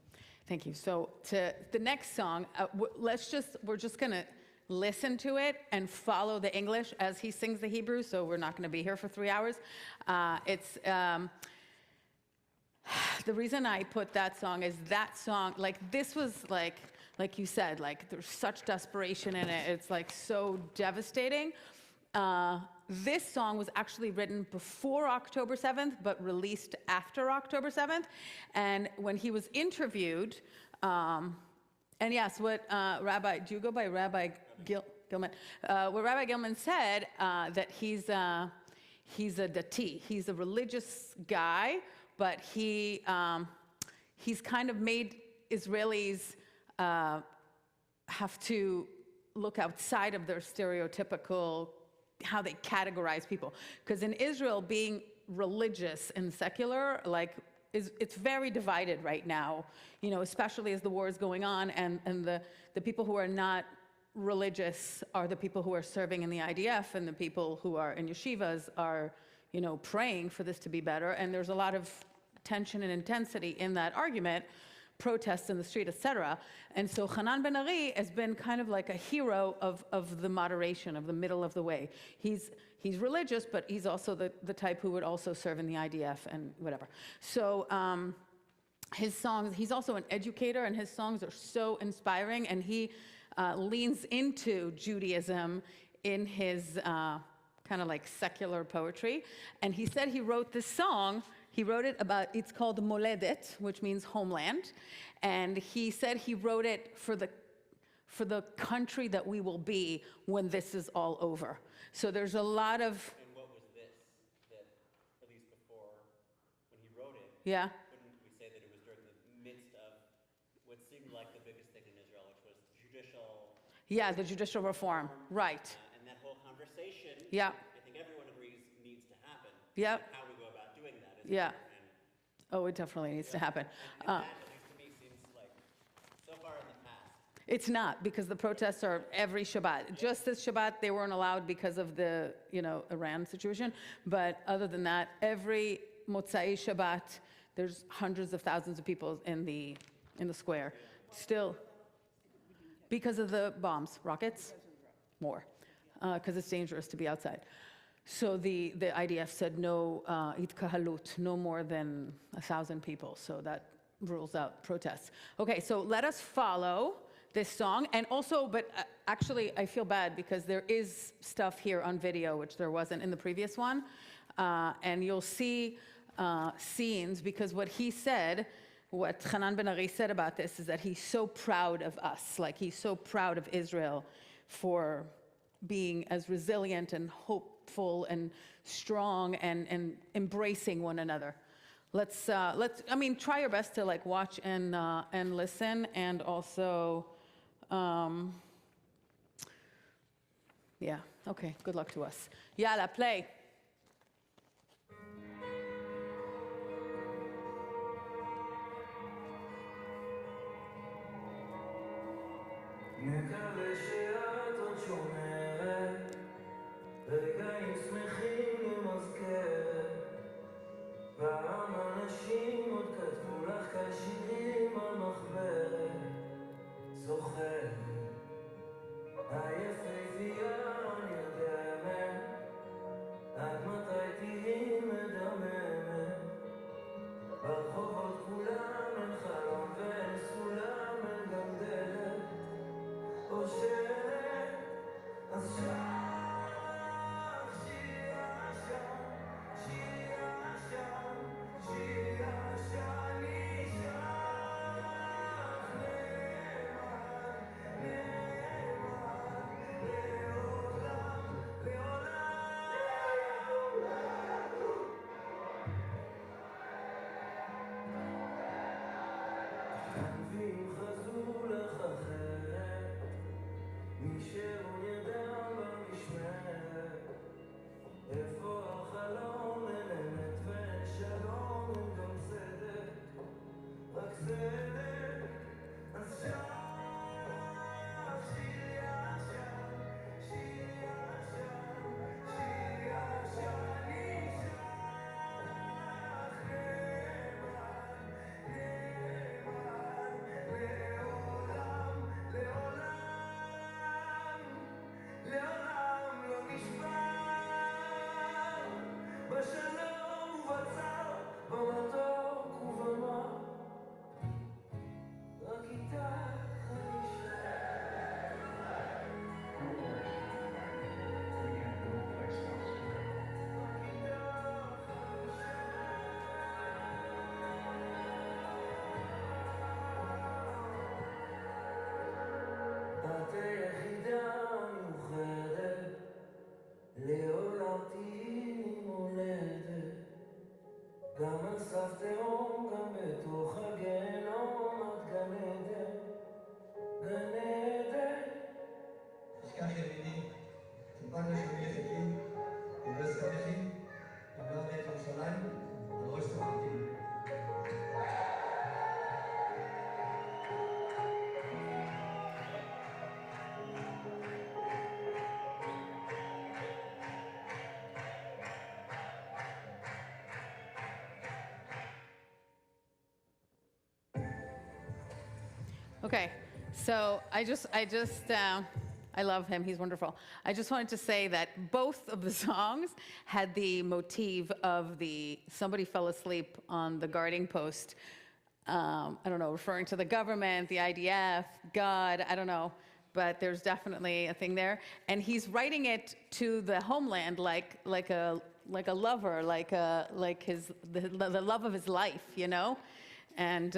Thank you. So to the next song, we're just going to listen to it and follow the English as he sings the Hebrew, so we're not going to be here for 3 hours. The reason I put that song is that song, like this was like you said, like there's such desperation in it. It's like so devastating. This song was actually written before October 7th, but released after October 7th. And when he was interviewed, and yes, what Rabbi, do you go by Rabbi Gilman? What Rabbi Gilman said, that he's a dati, he's a religious guy, but he's kind of made Israelis have to look outside of their stereotypical how they categorize people. Because in Israel, being religious and secular, like, it's very divided right now, you know, especially as the war is going on, and the people who are not religious are the people who are serving in the IDF, and the people who are in yeshivas are, you know, praying for this to be better. And there's a lot of tension and intensity in that argument, protests in the street, etc. And so Hanan Ben-Ari has been kind of like a hero of the moderation, of the middle of the way. He's religious, but he's also the type who would also serve in the IDF and whatever. So his songs, he's also an educator, and his songs are so inspiring, and he leans into Judaism in his kind of like secular poetry. And he said he wrote this song. He wrote it about, it's called Moledet, which means homeland. And he said he wrote it for the country that we will be when this is all over. So there's a lot of... And what was this, that, at least before, when he wrote it, yeah. Wouldn't we say that it was during the midst of what seemed like the biggest thing in Israel, which was judicial... Yeah, the judicial reform, right. And that whole conversation, yeah. I think everyone agrees needs to happen. Yeah. How we go about doing that. Yeah. Oh, it definitely needs to happen. And that, at least to me, seems like so far in the past. It's not, because the protests are every Shabbat. Just this Shabbat, they weren't allowed because of the, you know, Iran situation. But other than that, every Motzai Shabbat, there's hundreds of thousands of people in the square. Still, because of the bombs, rockets, more, because it's dangerous to be outside. So the IDF said no itkahalut, no more than 1,000 people. So that rules out protests. Okay, so let us follow this song. And also, but actually I feel bad because there is stuff here on video, which there wasn't in the previous one. And you'll see scenes, because what he said, what Hanan Ben-Ari said about this is that he's so proud of us. Like, he's so proud of Israel for being as resilient and hopeful and strong and embracing one another. Let's I mean, try your best to like watch and listen, and also yeah, okay, good luck to us. Yalla, play. נקווה שאת עוד שומרת, רגעים שמחים למזכרת. פעם אנשים עוד כתבו לך כאן שירים על מחברת. זוכרת, היפהפייה נרדמת, עד מתי תהיי מדממת? ברחובות כולם אין חלום ואין סולם, אין גם דלת. Oh, shit. הנביאים חזרו לחכת, מי שמעוניין במשמרת, איפה החלום? אין אמת ואין שלום, אין גם צדק, רק צדק. אז שירי עכשיו, שירי עכשיו, שירי עכשיו, נשאר נאמן, נאמן, לעולם, לעולם, לעולם לא נשבר, בשלום ובצר, במתוק ובמה, רק איתך אני את היחידה המיוחדת, לעולם תהיי מולדת, גם על סף תהום, גם בתוך הגיהנום, את גן עדן, גן עדן. תשכח ימיני, טיפן לשמי חלקי, ובזכחי, אמרת את ירושלים, על ראש צוחקים. Okay, so I love him. He's wonderful. I just wanted to say that both of the songs had the motif of somebody fell asleep on the guarding post. I don't know, referring to the government, the IDF, God, I don't know. But there's definitely a thing there. And he's writing it to the homeland like a lover, like the love of his life, you know? And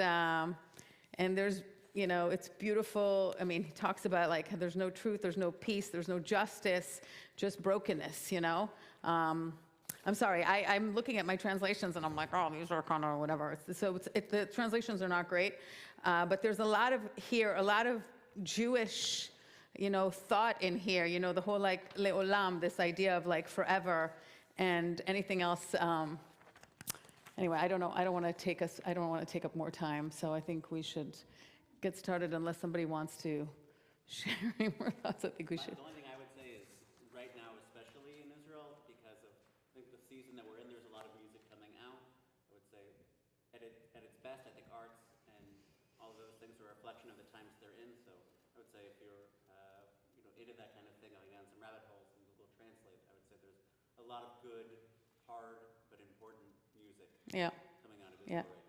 there's, you know, it's beautiful. I mean, he talks about like there's no truth, there's no peace, there's no justice, just brokenness, you know? I'm sorry, I'm looking at my translations and I'm like, oh, these are kind of whatever. The translations are not great, but there's a lot of Jewish, you know, thought in here, you know, the whole like le'olam, this idea of like forever and anything else. Anyway, I don't know, I don't want to take up more time, so I think we should get started unless somebody wants to share any more thoughts. I think we should. The only thing I would say is right now, especially in Israel, because of I think the season that we're in, there's a lot of music coming out. I would say at its best, I think arts and all of those things are a reflection of the times they're in. So I would say if you're into that kind of thing, going down some rabbit holes and Google Translate, I would say there's a lot of good, hard, but important music coming out of Israel right now.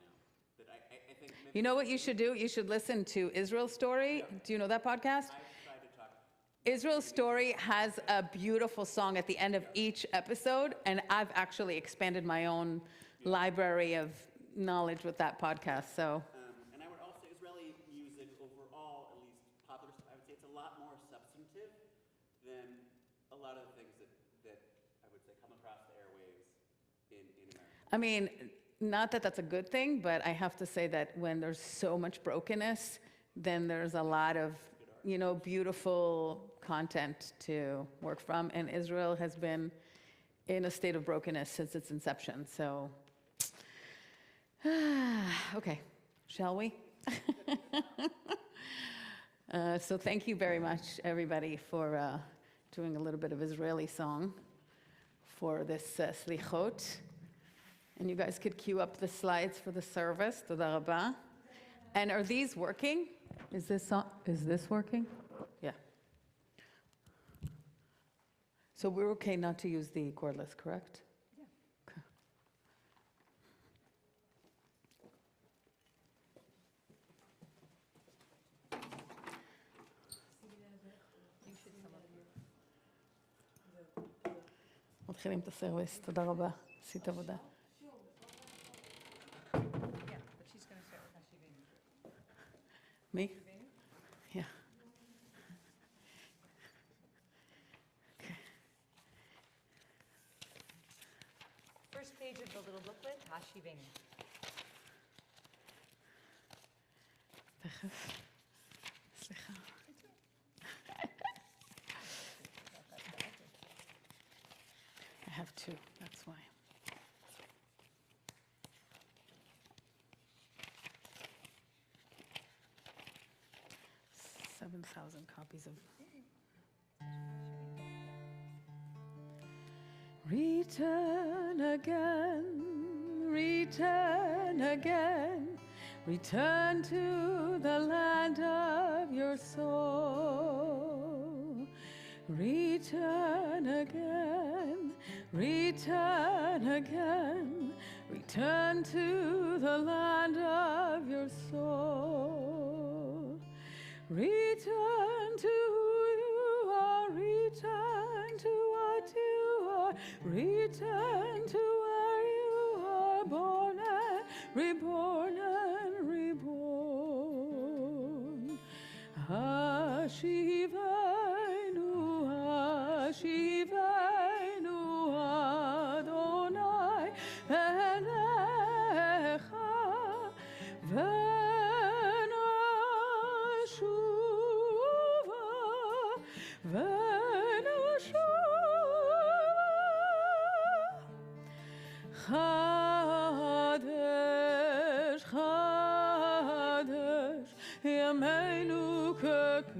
That I think you know what you should do? You should listen to Israel Story. Do you know that podcast? I've tried to talk. Israel Story has a beautiful song at the end of each episode, and I've actually expanded my own library of knowledge with that podcast. So. And I would also say Israeli music overall, at least popular, I would say it's a lot more substantive than a lot of the things that I would say come across the airwaves in America. I mean, not that that's a good thing, but I have to say that when there's so much brokenness, then there's a lot of, you know, beautiful content to work from. And Israel has been in a state of brokenness since its inception. So, okay, shall we? So thank you very much, everybody, for doing a little bit of Israeli song for this Slichot. And you guys could queue up the slides for the service. Toda rabba. And are these working? Is this working? Yeah. So we're okay not to use the cordless, correct? Yeah. Okay. You should come up here. מתחילים את הסרוויס. תודה רבה. עשית עבודה. Yeah, but she's going to start with Hashivim. Me? Yeah. Okay. First page of the little booklet, Hashivim. תכף. סליחה. I have two, that's why. Seven 7,000 copies of. Return again, return again, return to the land of your soul. Return again, return again, return to the land of your soul. Return to who you are, return to what you are, return to where you are born and reborn and reborn. Hashivenu, Hashivenu, Adonai, Elecha, Chadesh, Chadesh, Yameinu kekedem.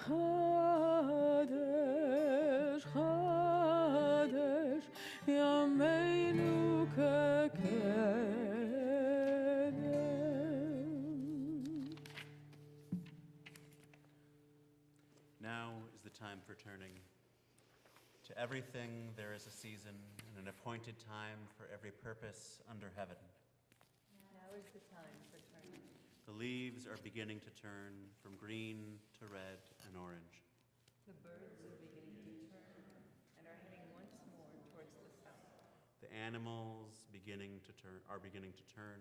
Chadesh, Chadesh, Yameinu kekedem. Now is the time for turning. To everything there is a season and an appointed time for every purpose under heaven. Now is the time for turning. The leaves are beginning to turn from green to red and orange. The birds are beginning to turn and are heading once more towards the south. The animals are beginning to turn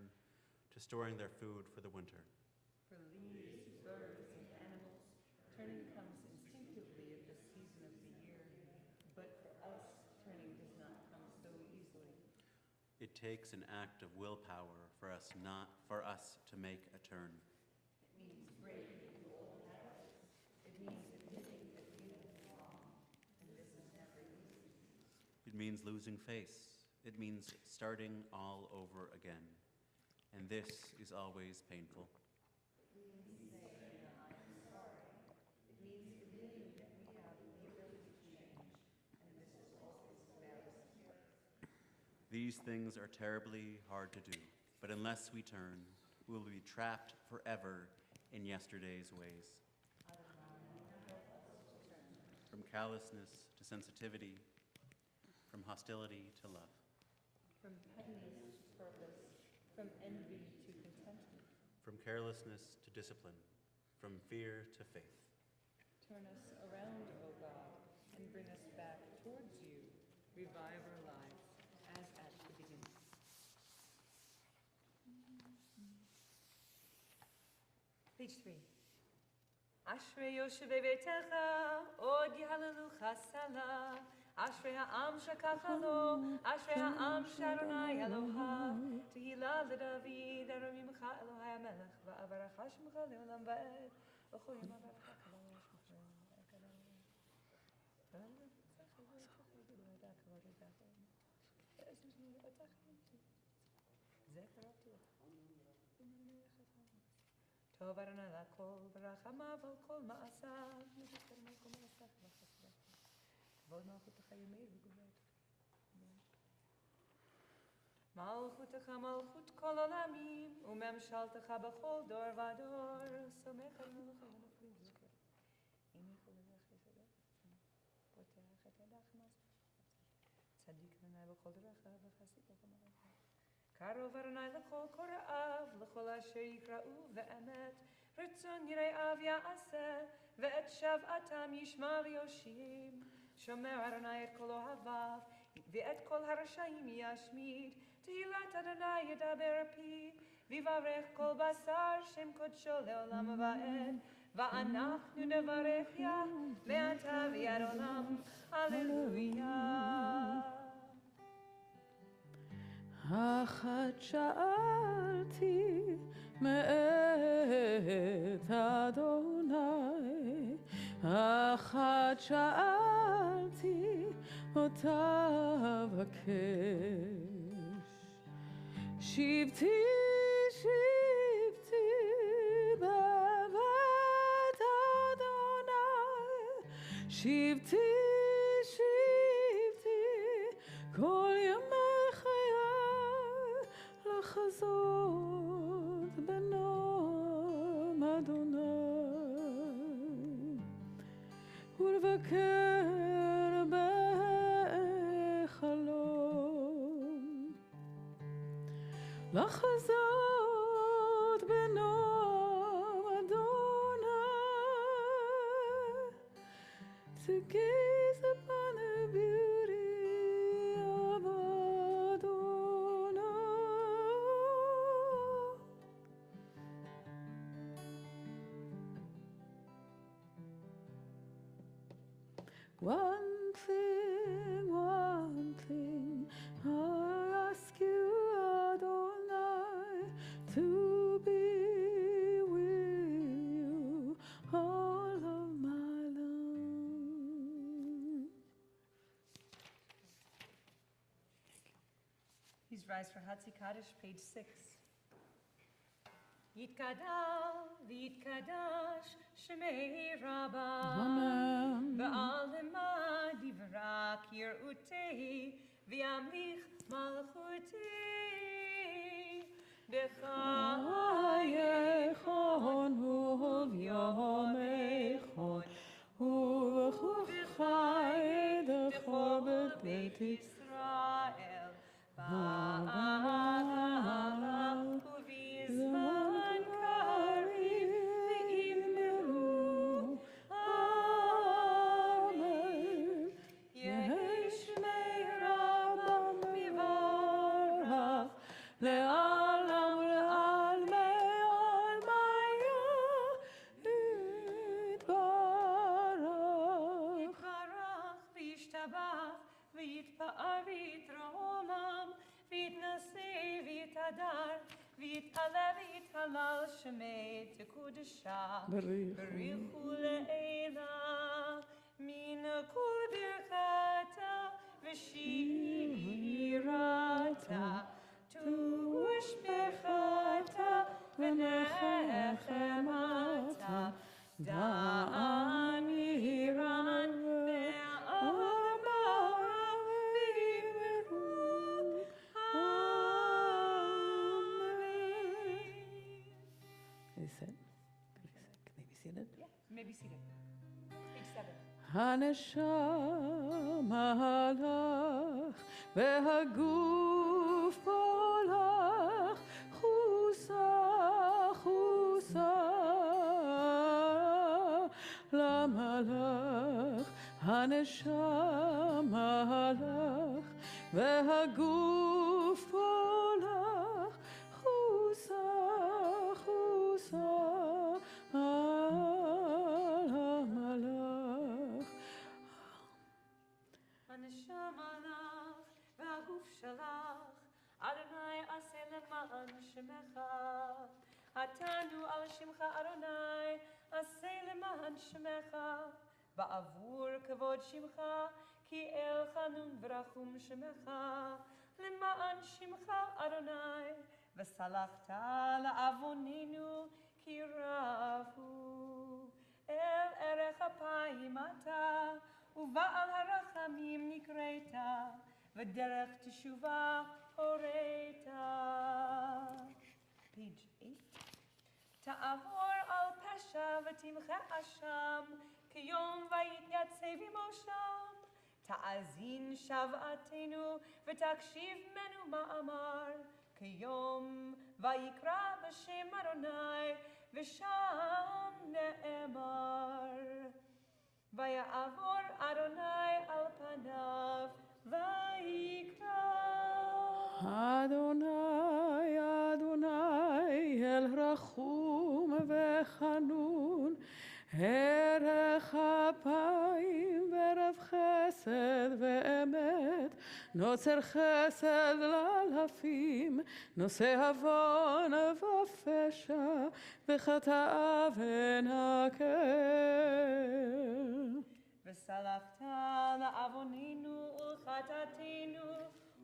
to storing their food for the winter. For leaves, birds, and animals, turning comes instinctively at this season of the year, but for us, turning does not come so easily. It takes an act of willpower for us to make a turn. It means breaking old habits. It means admitting that we have been wrong, and this is never easy. It means losing face. It means starting all over again. And this is always painful. It means saying, I'm sorry. It means admitting that we have the ability to change, and this is always very scary. These things are terribly hard to do, but unless we turn, we will be trapped forever in yesterday's ways. From callousness to sensitivity, from hostility to love. From pettiness to purpose, from envy to contentment. From carelessness to discipline, from fear to faith. Turn us around, O God, and bring us back towards you. Revive our lives as at the beginning. Page 3. Ashrei Yoshevei Beitecha, Od Yehalelucha Salah. Ashrei ha'am shekach lo, Ashrei ha'am sh'Adonai Eloha. Tehillah leDavid, Aromimcha Elohai HaMelech, Va'avarecha Shemcha le'olam va'ed. V'chol yom ha'avavcha Elohai Shemcha טוב אדוני לכל ורחמיו על כל מעשיו, נזכר מלכו מעשיו וחסדיו. כבוד מלכותך ימי וגברת. מלכותך מלכות כל עולמים, וממשלתך בכל דור ודור. סומך על מלך המלכים זוכר. אם יכול לברך חסדך, פותח את ידך מעשיך. צדיק אדוני בכל דרכיו וחסיד בכל מעשיו. קרוב אדוני לכל קוראיו, לכל אשר יקראו באמת, רצון יראיו יעשה, ואת שוועתם ישמע ויושיב. שומר אדוני את כל אוהביו, ואת כל הרשעים ישמיד. תהילת אדוני ידבר פיו, ויברך כל בשר שם קודשו לעולם ועד. ואנחנו נברך יה, מעתה ועד עולם. הללויה. אחת שאלתי מאת אדוני, אחת שאלתי אותה בקש. שבתי שבתי בבית אדוני, שבתי שבתי כל ימי חיי לחזות בנועם אדוני ולבקר בחלום, לחזות בנועם אדוני, to gaze upon the beauty of Adonai. One thing I ask you, Adonai, to be with you all of my life. Please rise for Hatzi Kaddish, page 6. Yitkadal v'yitkadash shemei Rabbah. Amen. V'alema divra kir'utei v'yamlich malchutei. B'chayechon u'v'yomechon u'v'chuvchai dechor b'beit Yisrael ba'ahav u'v'yizman karev v'immeru. Amen. Yehi shmei Rabbah mivarach le'alam le'almei almaya yitbarach. Yitbarach v'yishtabach v'yitpa'ar v'yitromam v'yitnaseh v'yitadar v'yit'aleh v'yithalal shemei tekudesha b'richu le'ela min kol birchata v'shirata tu'ushbechata v'nechemata da'an yiran ve'amam v'yimeru. Amen. Is it? Can they be seated? Yeah, maybe seated. Page 7. הנשמה הלך והגוף הולך, חוסה חוסה למלך. הנשמה הלך והגוף הולך, חוסה חוסה למלך. הנשמה לך והגוף שלך, אדוני עשה למען שמך. התנו על שמך אדוני, עשה למען שמך. בעבור כבוד שמך, כי אל חנון ורחום שמך. למען שמך אדוני, וסלחת לעווננו כי רבו. אל ערך אפיים אתה, ובעל הרחמים נקראת, ודרך תשובה הורית. Page 8. תעבור על פשע ותמחה אשם, כיום ויתייצב עמושם. תאזין שוועתנו ותקשיב מנו מאמר, כיום ויקרא בשם אדוני, ושם נאמר. ויעבור אדוני על פניו ויקרא. אדוני, אדוני, אל רחום וחנון, ערך אפיים ורב חסד ואמת, נוצר חסד לאלפים, נושא עוון ופשע, וחטא ונקה. וסלחת לעווננו ולחטאתנו,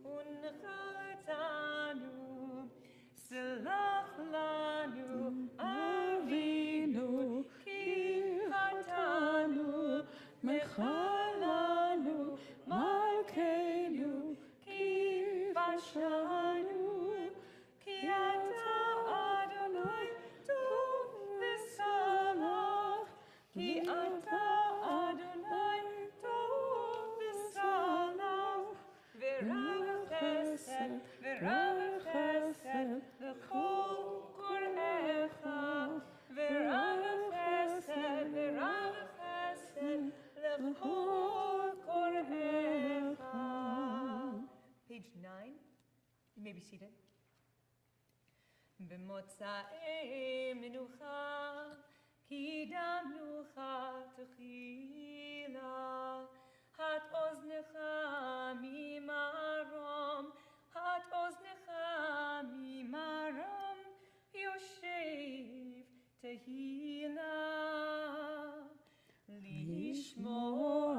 ונחלתנו. סלח לנו, אבינו, כי חטאנו, מחלנו, מלכנו, כי פשענו, כי אתה אדוני טוב וסלח, כי אתה אדוני טוב וסלח, ורב חסד, ורב חסד, לכל קוראיך, ורב חסד, ורב חסד, לכל קוראיך. Page 9. You may be seated. במוצאי מנוחה, קידמנוך תחילה, הט אוזנך ממרום, הט אוזנך ממרום, יושב תהילה. לשמוע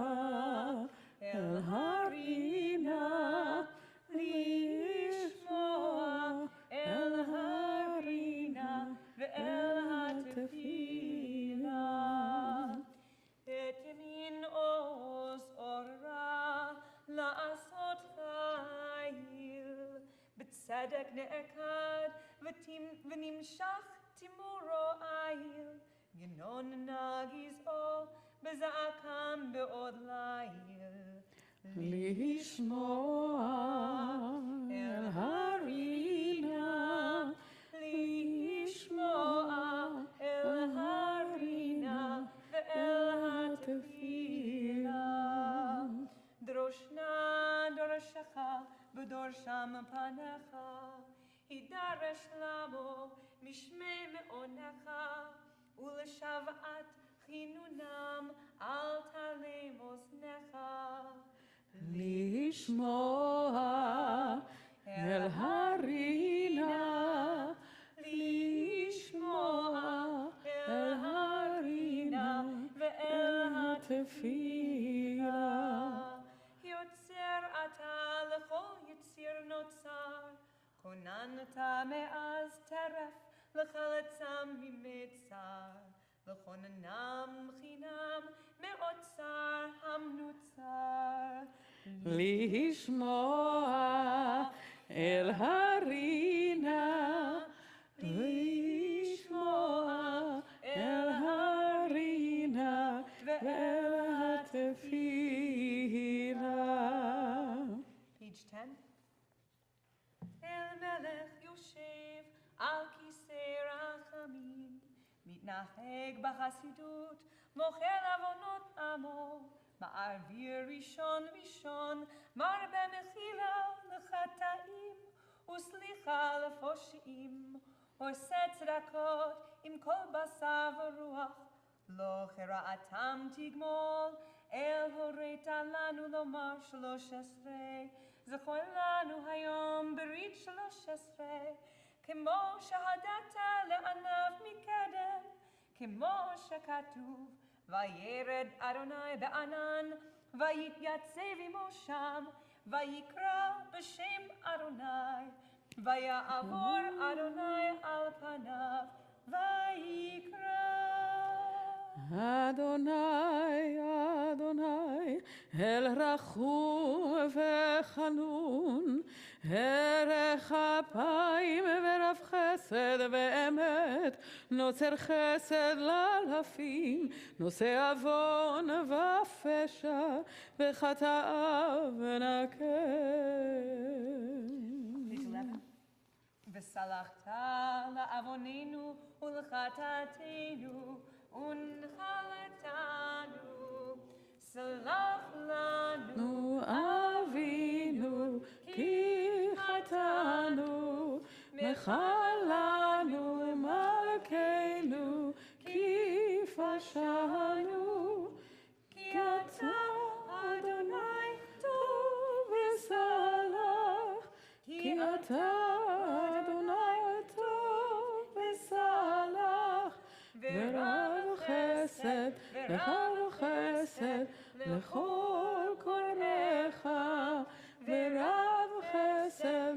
אל הרינה, לשמוע אל הרינה ואל התפילה. את ימין עוז אורה לעשות חיל, בצדק נעקד ונמשך תימורו איל, גנון נגזעו בזעקם בעוד ליל. לשמוע אל הרינה, לשמוע אל הרינה ואל התפילה. דרושנה דורשך בדורשם פניך, הידרש למו משמי מעונך, ולשוועת חינונם אל תלם אוזנך. לשמוע אל הרינה, לשמוע אל הרינה ואל התפילה. יוצר אתה לכל יציר נוצר, כוננת מאז טרף לחלצם ממצר, לכוננם חינם מאוצר המנוצר. לשמוע אל הרינה, לשמוע אל הרינה ואל התפילה. Page 10. אל מלך יושב על כיסא רחמים, מתנהג בחסידות, מוחל עוונות עמו, מעביר ראשון ראשון, מרבה מחילה לחטאים, וסליחה לפושעים, עושה צדקות עם כל בשר ורוח, לא כרעתם תגמול, אל הורית לנו לומר 13, זכור לנו היום ברית 13, כמו שהדת לעניו מקדם, כמו שכתוב, וירד אדוני בענן, ויתייצב עמו שם, ויקרא בשם אדוני, ויעבור אדוני על פניו, ויקרא. אדוני, אדוני, אל רחום וחנון, ערך אפיים ורב חסד ואמת, נוצר חסד לאלפים, נושא עוון ופשע, וחטא ונקה. וסלחת לעווננו ולחטאתנו, ונחלתנו. סלח לנו, אבינו, כי חטאנו, מחלנו, מלכנו, כי פשענו, כי אתה אדוני טוב וסלח, כי אתה חסד, ורב חסד לכל קוראיך, ורב חסד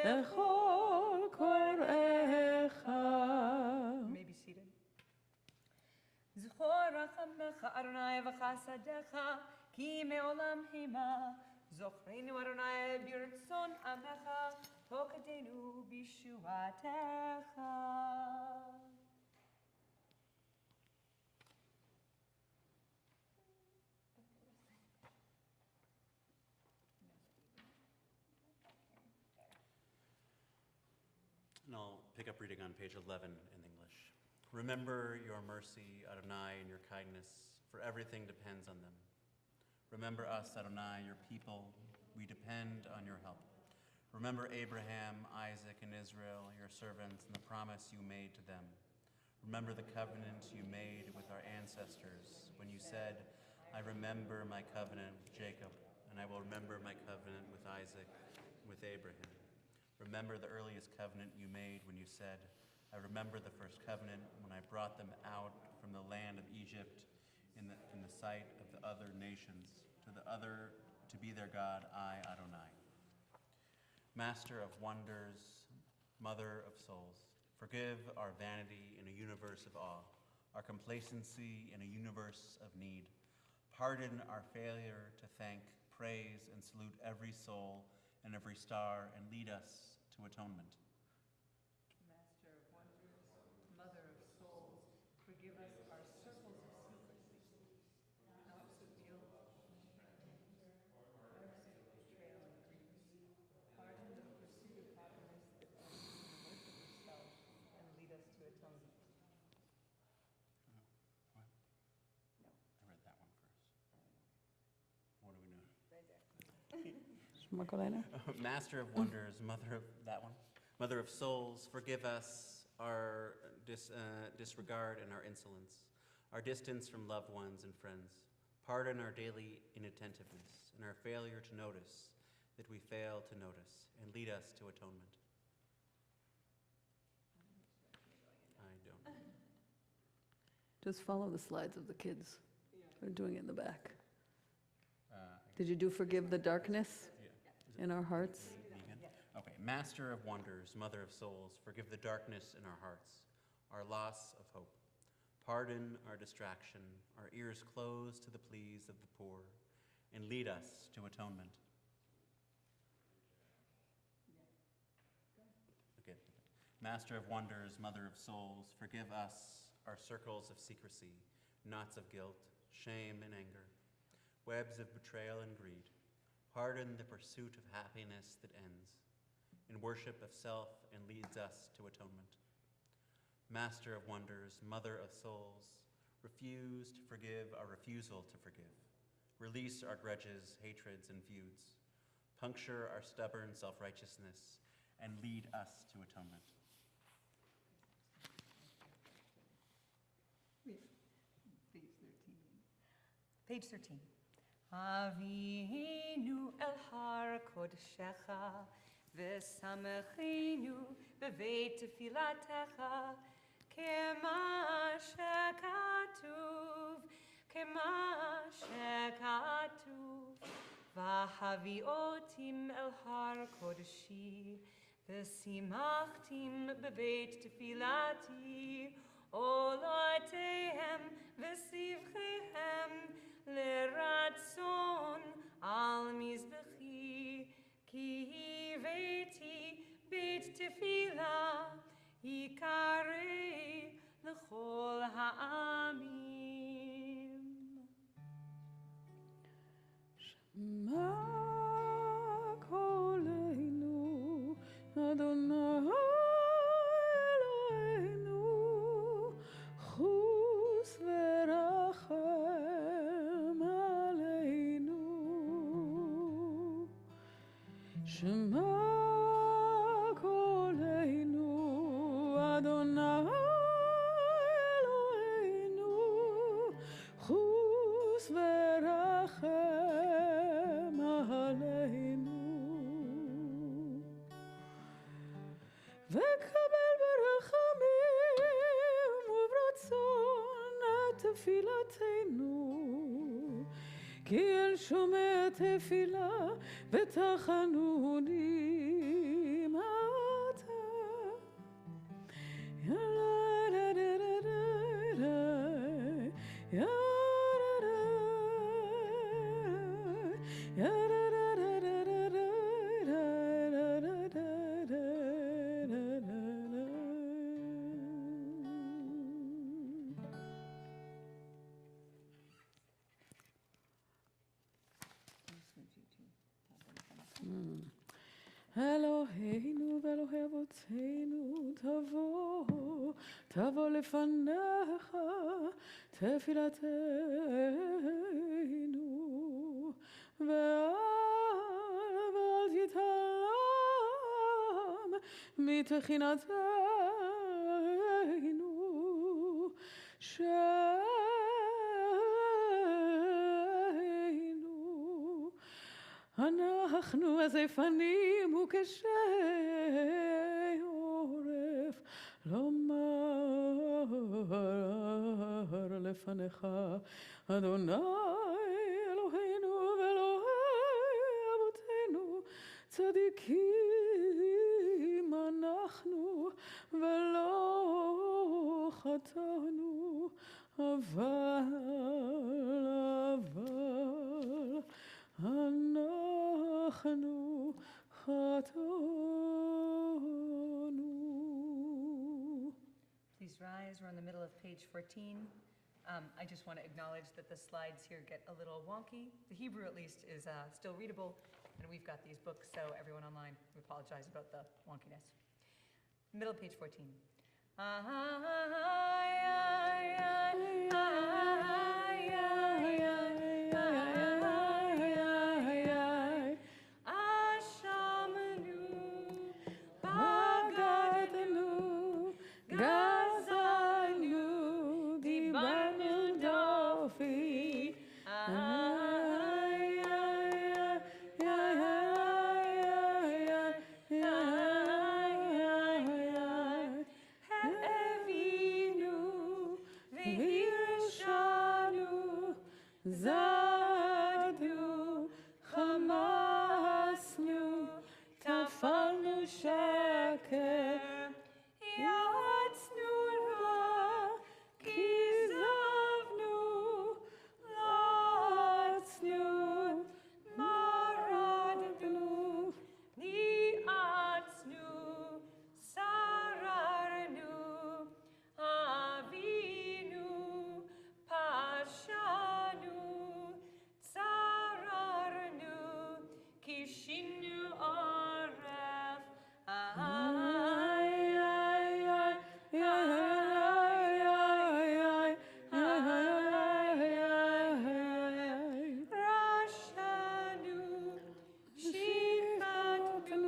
לכל קוראיך. May be seated. זכור רחמך אדוני וחסדיך, כי מעולם המה. זוכרנו אדוני ברצון עמך, פוקדנו בישועתך. And I'll pick up reading on page 11 in English. Remember your mercy, Adonai, and your kindness, for everything depends on them. Remember us, Adonai, your people. We depend on your help. Remember Abraham, Isaac, and Israel, your servants, and the promise you made to them. Remember the covenant you made with our ancestors when you said, I remember my covenant with Jacob, and I will remember my covenant with Isaac, with Abraham. Remember the earliest covenant you made when you said, I remember the first covenant when I brought them out from the land of Egypt in the sight of the other nations, to be their God, I, Adonai. Master of wonders, mother of souls, forgive our vanity in a universe of awe, our complacency in a universe of need. Pardon our failure to thank, praise, and salute every soul and every star, and lead us to atonement. Master of wonders, mother of souls, forgive us our circles of secrecy, house of guilt, hearts of betrayal and grief. Pardon the pursuit of happiness that ends in the worship of self, and lead us to atonement. What? No. I read that one first. What do we know? Right there. Master of wonders, mother of souls, forgive us our disregard and our insolence, our distance from loved ones and friends. Pardon our daily inattentiveness and our failure to notice that we fail to notice, and lead us to atonement. I don't know. Just follow the slides of the kids. They're doing it in the back. Did you do forgive the darkness in our hearts? Okay, Master of wonders, mother of souls, forgive the darkness in our hearts, our loss of hope. Pardon our distraction, our ears closed to the pleas of the poor, and lead us to atonement. Okay. Master of wonders, mother of souls, forgive us our circles of secrecy, knots of guilt, shame and anger, webs of betrayal and greed. Pardon the pursuit of happiness that ends in worship of self and leads us to atonement. Master of wonders, mother of souls, refuse to forgive our refusal to forgive. Release our grudges, hatreds, and feuds. Puncture our stubborn self-righteousness and lead us to atonement. Page 13. Avinu el har kodeshecha, v'samechenu beveit tefilatecha, kema shekatuv, v'haviotim el har kodeshi, v'simachtim beveit tefilati, olotehem v'sivchehem, לרצון על מזבחי, כי הבאתי בית תפילה, יקרא לכל העמים. שמע קולנו, אדוני אלוהינו, חוס ורחם עלינו. שמע קולנו, אדוני אלוהינו, חוס ורחם עלינו. וקבל ברחמים וברצון תפילתנו, כי אל שומע תפילה ותחנוני מעתה. אלוהינו ואלוהי אבותינו, תבוא לפניך תפילתנו, ואל תתעלם מתחינתנו, אנחנו הזייפנים וכשי עורף לומר לפניך, אדוני אלוהינו ואלוהי אבותינו, צדיקים אנחנו ולא חטאנו, אבל אנחנו חטאנו. Please rise. We're in the middle of page 14. I just want to acknowledge that the slides here get a little wonky. The Hebrew, at least, is still readable, and we've got these books, so everyone online, we apologize about the wonkiness. Middle of page 14. זדנו, חמסנו, טפלנו שקר, יעצנו רע, כיזבנו, לעצנו, מרדנו, ניעצנו, שררנו, אבינו, פשענו, צררנו, קישינו עורף, רשענו, שחטנו,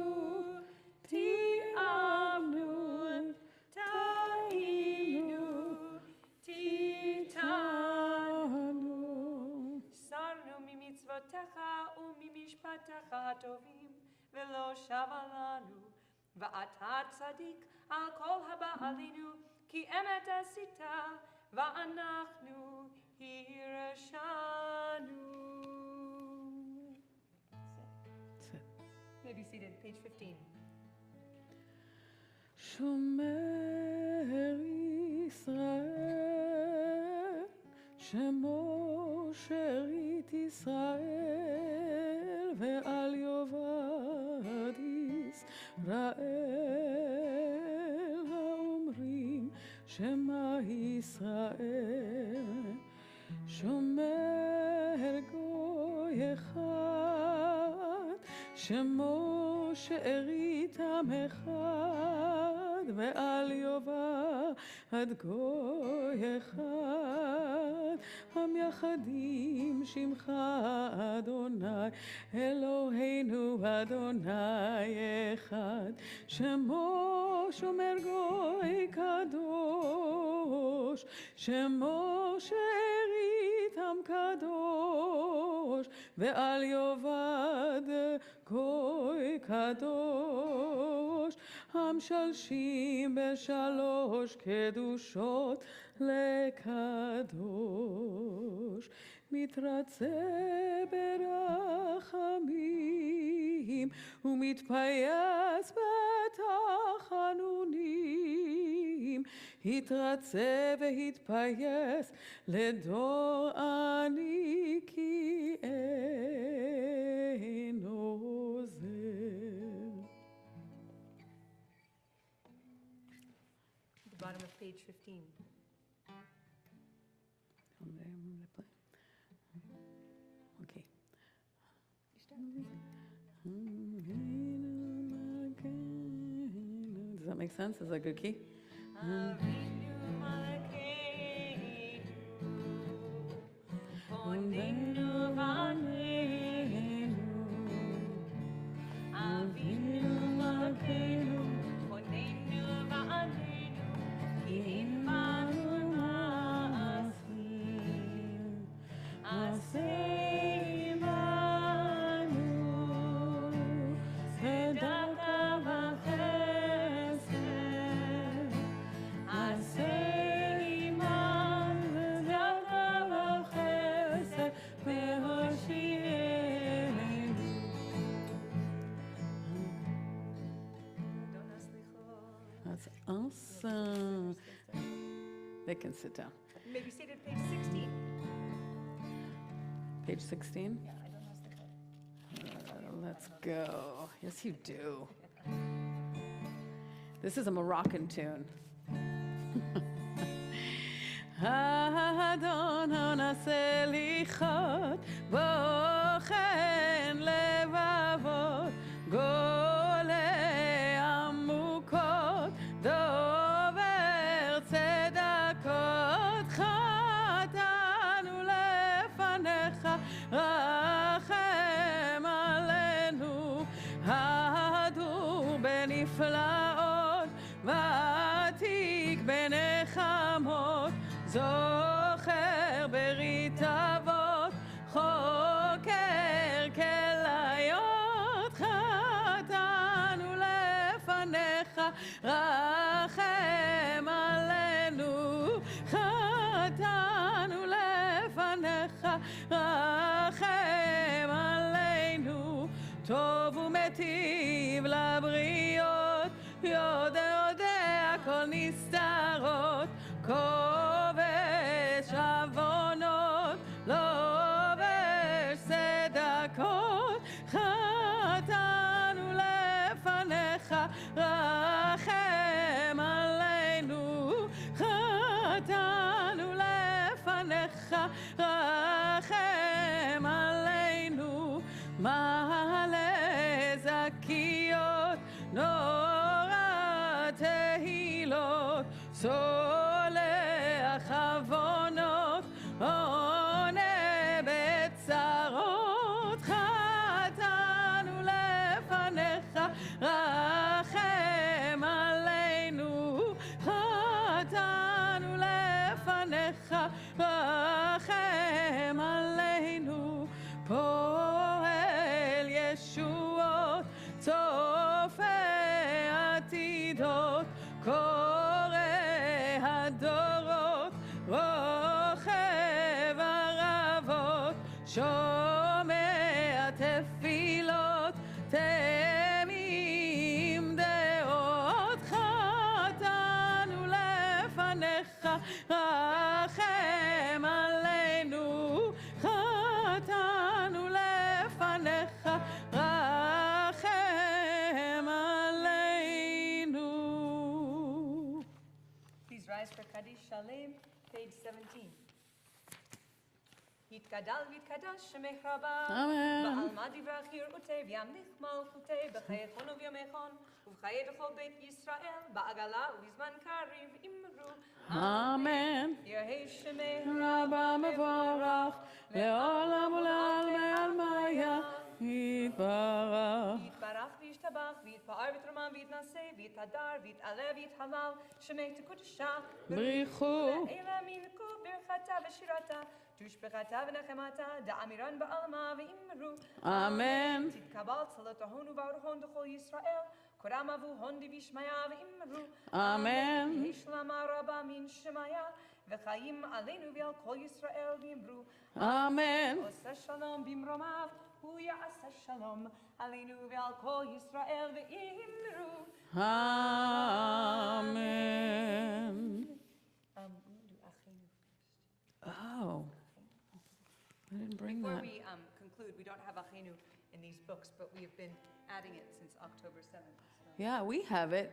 תיעבנו, טעינו, תיטענו. סרנו ממצוותיך וממשפטיך הטובים, ולא שבה לנו. ואתה צדיק על כל הבא עלינו, כי אמת עשית, ואנחנו הרשענו. May be seated. Page 15. שומר ישראל, שמו שארית ישראל, ואל יאבד ישראל, האומרים שמע ישראל. שומר גוי אחד, שמו שארית עם אחד, ואל יאבד גוי אחד, המייחדים שמך אדוני, אלוהינו אדוני אחד. שמו שומר גוי קדוש, שמו שארית עם קדוש, ואל יאבד גוי קדוש, המשלשים בשלוש קדושות לקדוש, מתרצה ברחמים ומתפייס בתחנונים, התרצה והתפייס לדור עני כי אין עוזר. The bottom of page 15. Okay. Does that make sense? Is that a good key? That's awesome. They can sit down. Maybe seated at page 16. Page 16? Yeah, I don't know Slichot. Let's go. Yes, you do. This is a Moroccan tune. האדון הנעשה ליחות, בוחן לבבות, גולה עמוקות, דובר צדקות, חטאנו לפניך, רחם עלינו, הדור בנפלאות, ותיק בנחמות, זוכר ברית אבות, חוקר כליות, חטאנו לפניך, רחם עלינו, חטאנו לפניך, רחם עלינו, טוב ומטיב לבריות, יודע כל נסתרות, כובש עוונות, לובש צדקות, חטאנו לפניך, רחם עלינו, חטאנו לפניך, רחם עלינו, מעלה זכיות, נורא תהילות, סולח עוונות, עונה בצרות, חטאנו לפניך, רחם עלינו, חטאנו לפניך, רחם עלינו, פועל ישועות, צופה עתידות, קורא הדורות, רוכב ערבות, שומע תפילות, תמים דעות, חטאנו לפניך, רחם עלינו, חטאנו לפניך, רחם עלינו. Please rise for Kaddish Shalem, page 17. יתגדל ויתקדש שמך רבה, בעלמא דברך יראותי וימליך מלכותי, בחייכון ובימיכון, ובחיי בכל בית ישראל, בעגלה ובזמן קריב אמרו, אמן. יהי שמך רבה מבורך, לעולם ולעלמי עלמיה, יתברך. יתברך וישתבח, ויתפאר ויתרומם ויתנשא, ויתהדר ויתעלה ויתהלל, שמך תקודשה, בריחו. לעילא מינקו ברכתה ושירתה, תושבחתה ונחמתה, דאמירן בעלמא ואמרו, אמן. תתקבל צלותיהון וברוכון דכל ישראל, Kodam avu hondi vishmaya v'imru. Amen. Yehi shlama rabba min shemaya. V'chaim aleinu v'al kol Yisrael v'imru. Amen. Oseh shalom bimromav. Hu ya'aseh shalom aleinu v'al kol Yisrael v'imru. Amen. We'll do Achenu first. Oh, I didn't bring Before that. we conclude, we don't have Achenu in these books, but we have been adding it since October 7th. So. Yeah, we have it.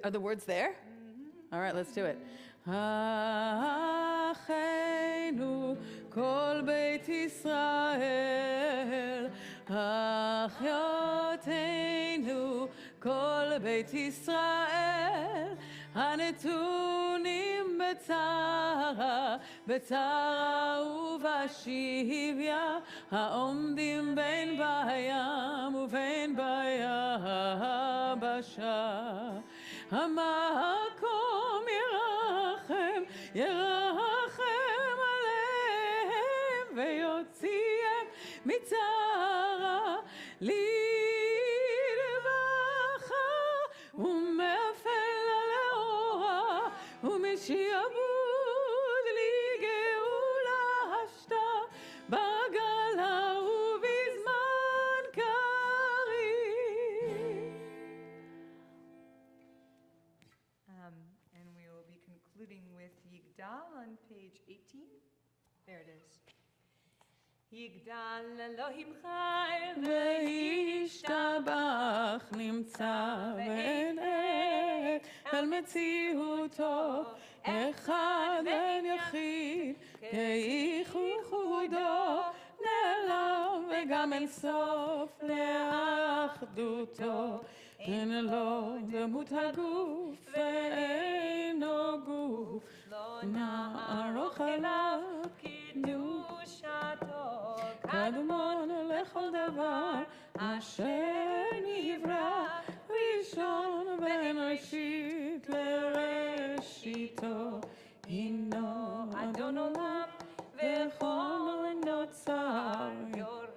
Are the words there? All right, let's do it. Achenu kol beit Yisrael, achyoteinu kol beit Yisrael, הנתונים בצרה ובשביה, העומדים בין בים ובין ביבשה. המקום ירחם עליהם ויוציאם מצרה לרווחה ומאפל לאורה ומשעבוד לגאולה השתה בגלה ובזמן קריב. And we will be concluding with Yigdal on page 18. There it is. Yigdal Elohim Chai וישתבח נמצא ואין עת על מציאותו אחד ואין יחיד כייחודו נעלם וגם אין סוף לאחדותו אין לו דמות הגוף ואינו גוף נערוך אליו קדושתו קדמון לכל דבר אשר נברא ראשון ואין ראשית לראשיתו הינו אדון עולם וכל נוצר יורד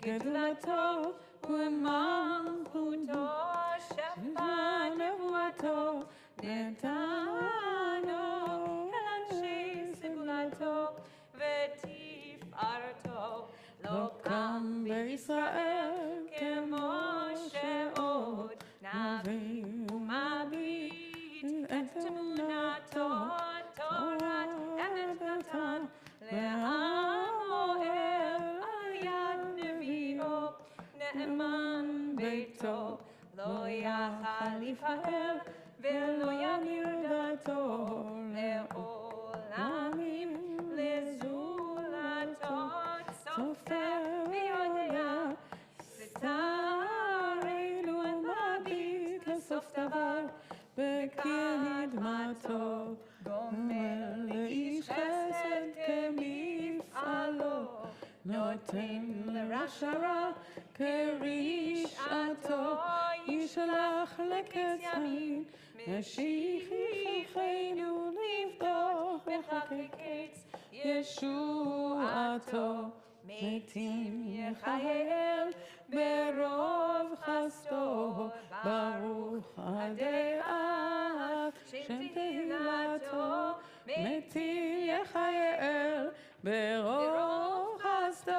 גדולתו ומלכותו שפע נבואתו נתנו אנשי סגולתו ותפארתו לא קם בישראל כמו שעוד נביא ומביט את תמונתו תורת אמת נתן לעמו על יד נביאו נאמן ביתו לא יכל לפאר ולא ימיר דתו לעולמים לזולתו סופר ויודע סתרנו מביט לסוף דבר בקדמתו גומר לאיש חסד כמפעלו נותן לרשע רע כרשעתו ישלח לקץ ימין משיחנו לבדוק בחקי קץ ישועתו מתים יחייל ברוב חסדו ברוך הדעת שם תהילתו מתים יחייל ברוב חסדו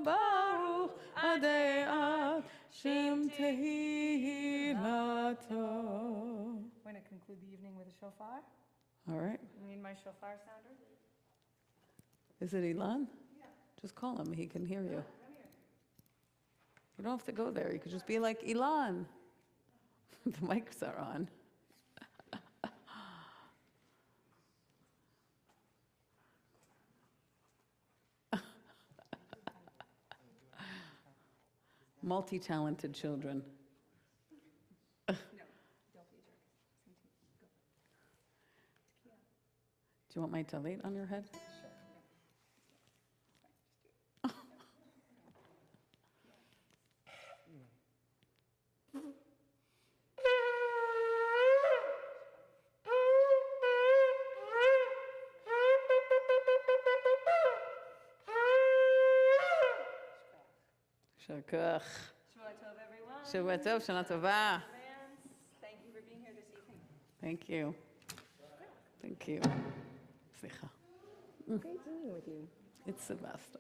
ברוך הדעת שם תהילתו. We're going to conclude the evening with a shofar. All right. You need my shofar sounder? Is it Ilan? Yeah. Just call him. He can hear you. You don't have to go there. You could just be like, Ilan. The mics are on. Multi-talented children. No, don't be a jerk. Go. Do you want my talit on your head? Shakach. Shema שבוע טוב, שנה טובה. Thank you for being here this evening. Thank you. Thank you. סליחה. Great dealing with you. It's the best.